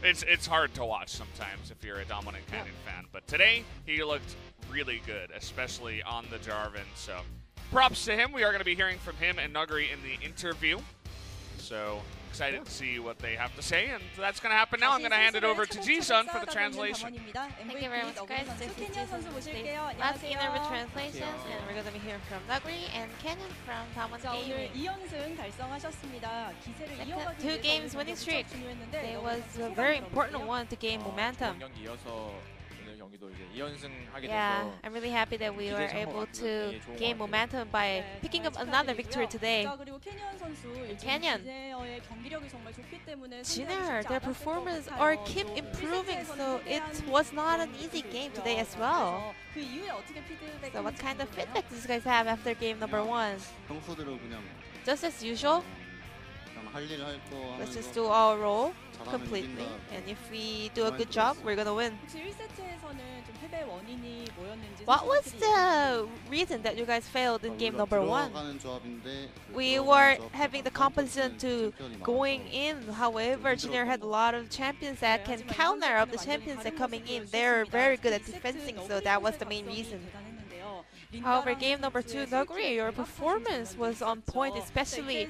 it's hard to watch sometimes if you're a dominant Canyon fan. But today he looked really good, especially on the Jarvan. So props to him. We are going to be hearing from him and Nuguri in the interview. So excited to see what they have to say, and that's going to happen now. I'm going to hand it over to Ji-sun for the translation. Thank you very much, guys. This is Jason with the last interview translations, and we're going to be hearing from Nuguri and Canyon from Damwon 자, 오늘 Gaming. 2연승 달성하셨습니다. 기세를 이어가기 2 위해서 games 오늘 winning streak. 중요했는데 It 너무 was a 소감이 very 어떠세요? important one to gain momentum. 경기 이어서 오늘 경기도 이제 2연승 하게 Yeah, 돼서 I'm really happy that we were able to gain momentum by 네, picking up 정말 another 축하드리고요. victory today. 자, 그리고 캐니언 선수 요즘 Canyon. 진에어의 경기력이 정말 좋기 때문에 Jinner, 승리하기 쉽지 their 않았을 것 performance 같아요. are keep 또 improving, 1세트에서는 so it 패배한 was not an 그런 easy game 모습이고요. today as well. 그 이후에 어떻게 피드백 So what kind of 궁금해요. feedback did you guys have after game number 1? 평소대로 그냥 Just as usual, 그냥 할 일 할 거 let's just 하면서 do our role 잘하면 completely, 이긴다. and if we do a good job, we're gonna win. 혹시 1세트에서는 좀 패배 원인이 뭐였는지 What was 선수들이 the reason that you guys failed in game number 1? 들어가는 조합인데 그 We 들어가는 were 조합 having the 첫 competition 번째는 to 챔피언이 going 많아서 in. However, Jinner had a lot of champions that can counter up the champions that coming in. They're very good at defending, so that was the main reason. However, game number 2, Nuguri, your performance was on point, especially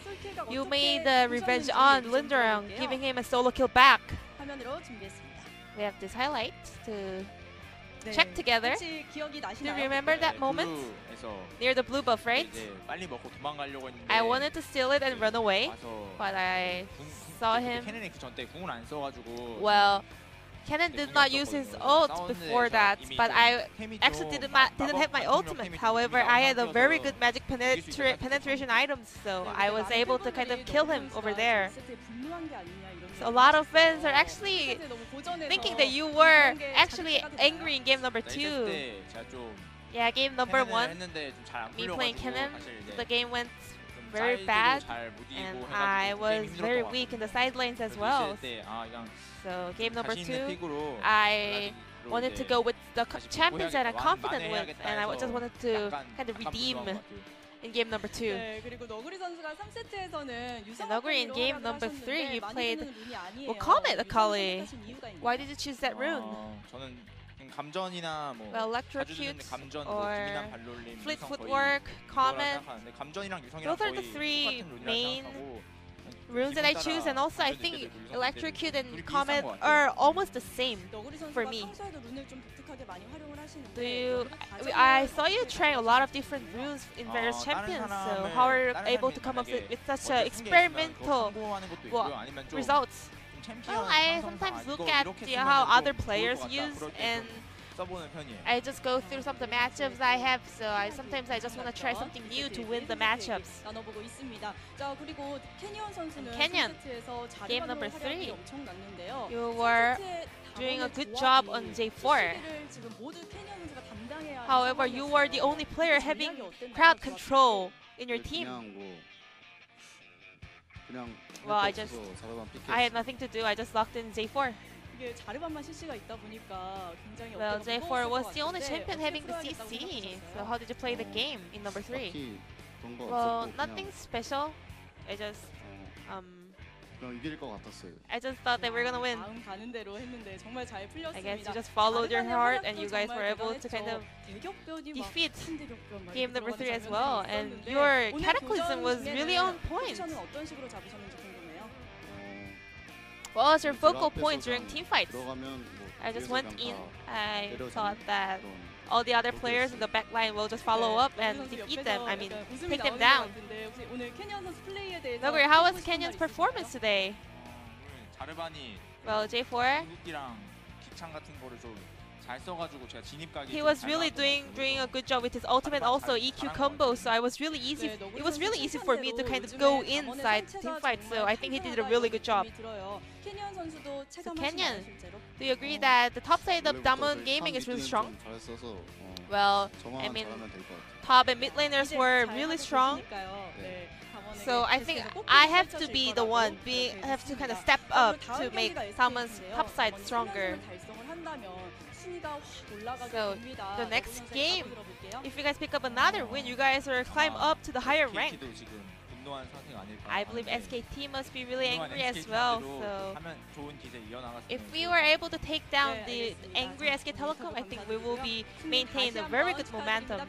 you made the revenge on Linderung, giving him a solo kill back. 화면으로 준비했습니다. We have this highlight to 네. check together. 혹시 기억이 Do you 나시나요? remember that moment? 블루에서 Near the blue buff, right? 이제 빨리 먹고 도망가려고 했는데 I wanted to steal it and run away, 와서 but I 궁- saw 그때 him. 캐넨이 그 전때 궁을 안 써가지고 Well, Cannon did not use his ult before that, but I actually didn't have my ultimate. However, I had a very good magic penetration items, so I was able to kind of kill him over there. So a lot of fans are actually thinking that you were actually angry in game number 2. 때 제가 좀 Yeah, game number 1, 했는데 좀 잘 안 me playing 풀려가지고 Cannon, 사실 이제 the game went 좀 very 사이드도 bad, 잘못 이기고 and 해가지고 I 좀 was 게임이 힘들었던 very 것 weak in the 같아요. side lanes as 그래서 well. 때 그냥 So game number 자신 있는 2, 픽으로 I 라디로 wanted to 이제 go with the 다시 champions that I'm confident with, 만회해야겠다 and I 해서 just wanted to 약간 kind of redeem 부끄러운 것 같아요. in game number 2. 네, 그리고 너구리 선수가 3세트에서는 너구리 in game number 3, you played 뭐 Comet Akali. Why did you choose that rune? 저는 그냥 감전이나 뭐 Well, 자주 듣는 Electrocute 감전, or 뭐 기민한 발놀림, Fleet 유성 거의 Footwork, 그거라 Comet, 생각하는데 감전이랑 유성이랑 those are the 거의 three 똑같은 룬이라 main 생각하고 runes that I choose, and also I think Electrocute and Comet are almost the same. for me. Do you? I saw you trying a lot of different runes in various champions. So how are you able to come up with such experimental results? Well, I sometimes look at how other players use, and I just go through some of the matchups I have. So sometimes I just want to try something new to win the matchups. Canyon, game number 3. You were doing a good job on J4. However, you were the only player having crowd control in your team. Well, I had nothing to do. I just locked in J4. Well, J4 was the only champion having the CC. So how did you play the game in number 3? Well, nothing special. I just thought they were gonna win. I guess you just followed your heart and you guys were able to kind of defeat game number 3 as well. And your Cataclysm was really on point. What was your focal point during team fights? I just went in. I thought that all the other players in the back line will just follow up and defeat them. I mean, take them down. Nuguri, how was Canyon's performance today? Well, J4. He was really doing a good job with his ultimate, also EQ combo. So it was really easy for me to kind of go inside team fight. So I think he did a really good job. So Kenyon, do you agree that the top side of Damwon Gaming is really strong? Well, I mean, top and mid laners were really strong. So I think I have to be the one, have to kind of step up to make Damwon's top side stronger. So the next game, if you guys pick up another win, you guys are climb up to the higher rank. I believe SKT must be really angry as well. So if we were able to take down the angry SK Telecom, I think we will be maintain a very good momentum.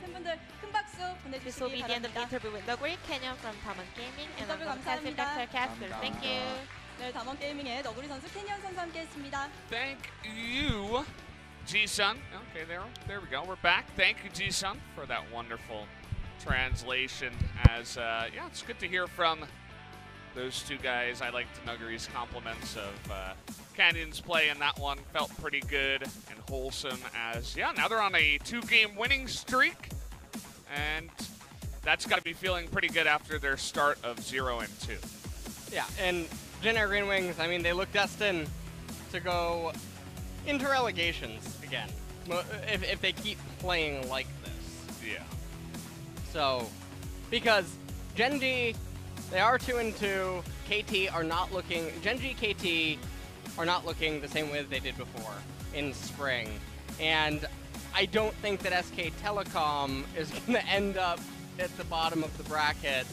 This will be the end of the interview with Nuguri, Kenyon from Damwon Gaming, and I'm from Passive Vector Caster. Thank you. Thank you, Ji-sun. Okay, there we go. We're back. Thank you, Ji-sun, for that wonderful translation. As yeah, it's good to hear from those two guys. I liked Nuguri's compliments of Canyon's play in that one. Felt pretty good and wholesome. As yeah, now they're on a 2-game winning streak, and that's got to be feeling pretty good after their start of 0-2. Yeah, and Jin Air Green Wings, I mean, they look destined to go into relegations again if they keep playing like this. Yeah. So, because Gen.G, they are 2-2. KT are not looking. Gen.G, KT are not looking the same way that they did before in spring, and I don't think that SK Telecom is going to end up at the bottom of the bracket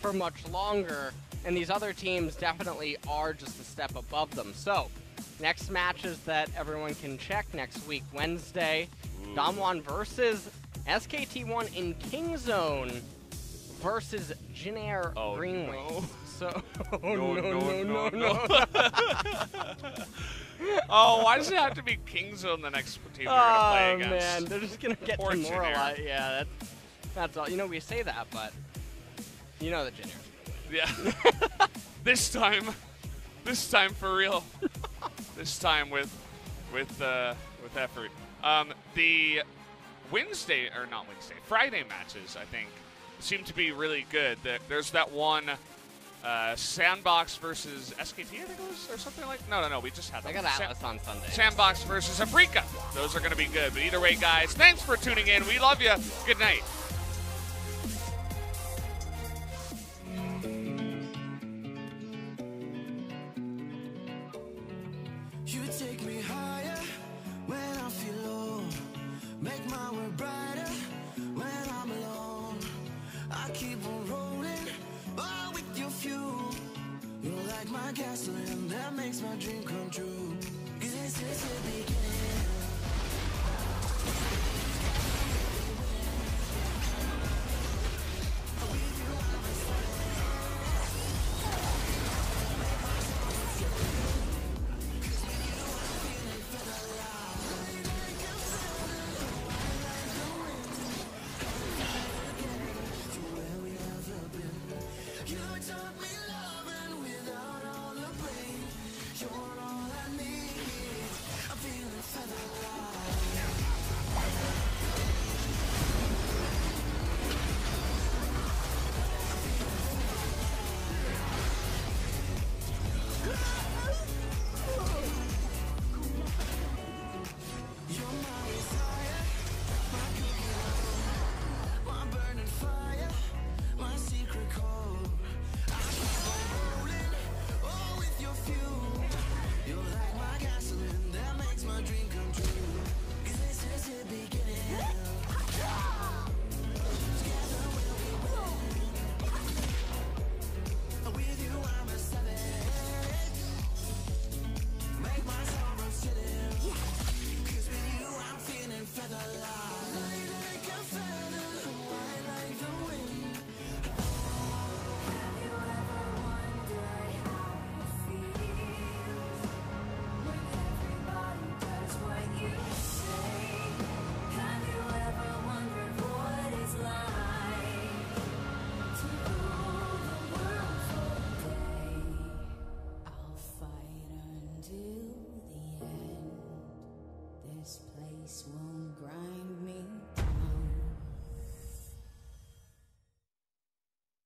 for much longer. And these other teams definitely are just a step above them. So, next matches that everyone can check next week, Wednesday, Damwon versus SKT1 in King Zone versus Jin Air Green Wings. So, no. Oh, why does it have to be King Zone the next team we're going to play against? Oh, man, they're just going to get demoralized. Yeah, that's all. You know, we say that, but you know that Jin Air. Yeah. This time for real. This time with effort. The Friday matches, I think, seem to be really good. There's that one Sandbox versus SKT, I think it was, or something like. No. We just had that. I got Atlas on Sunday. Sandbox versus Afrika. Those are going to be good. But either way, guys, thanks for tuning in. We love you. Good night. Gasoline that makes my dream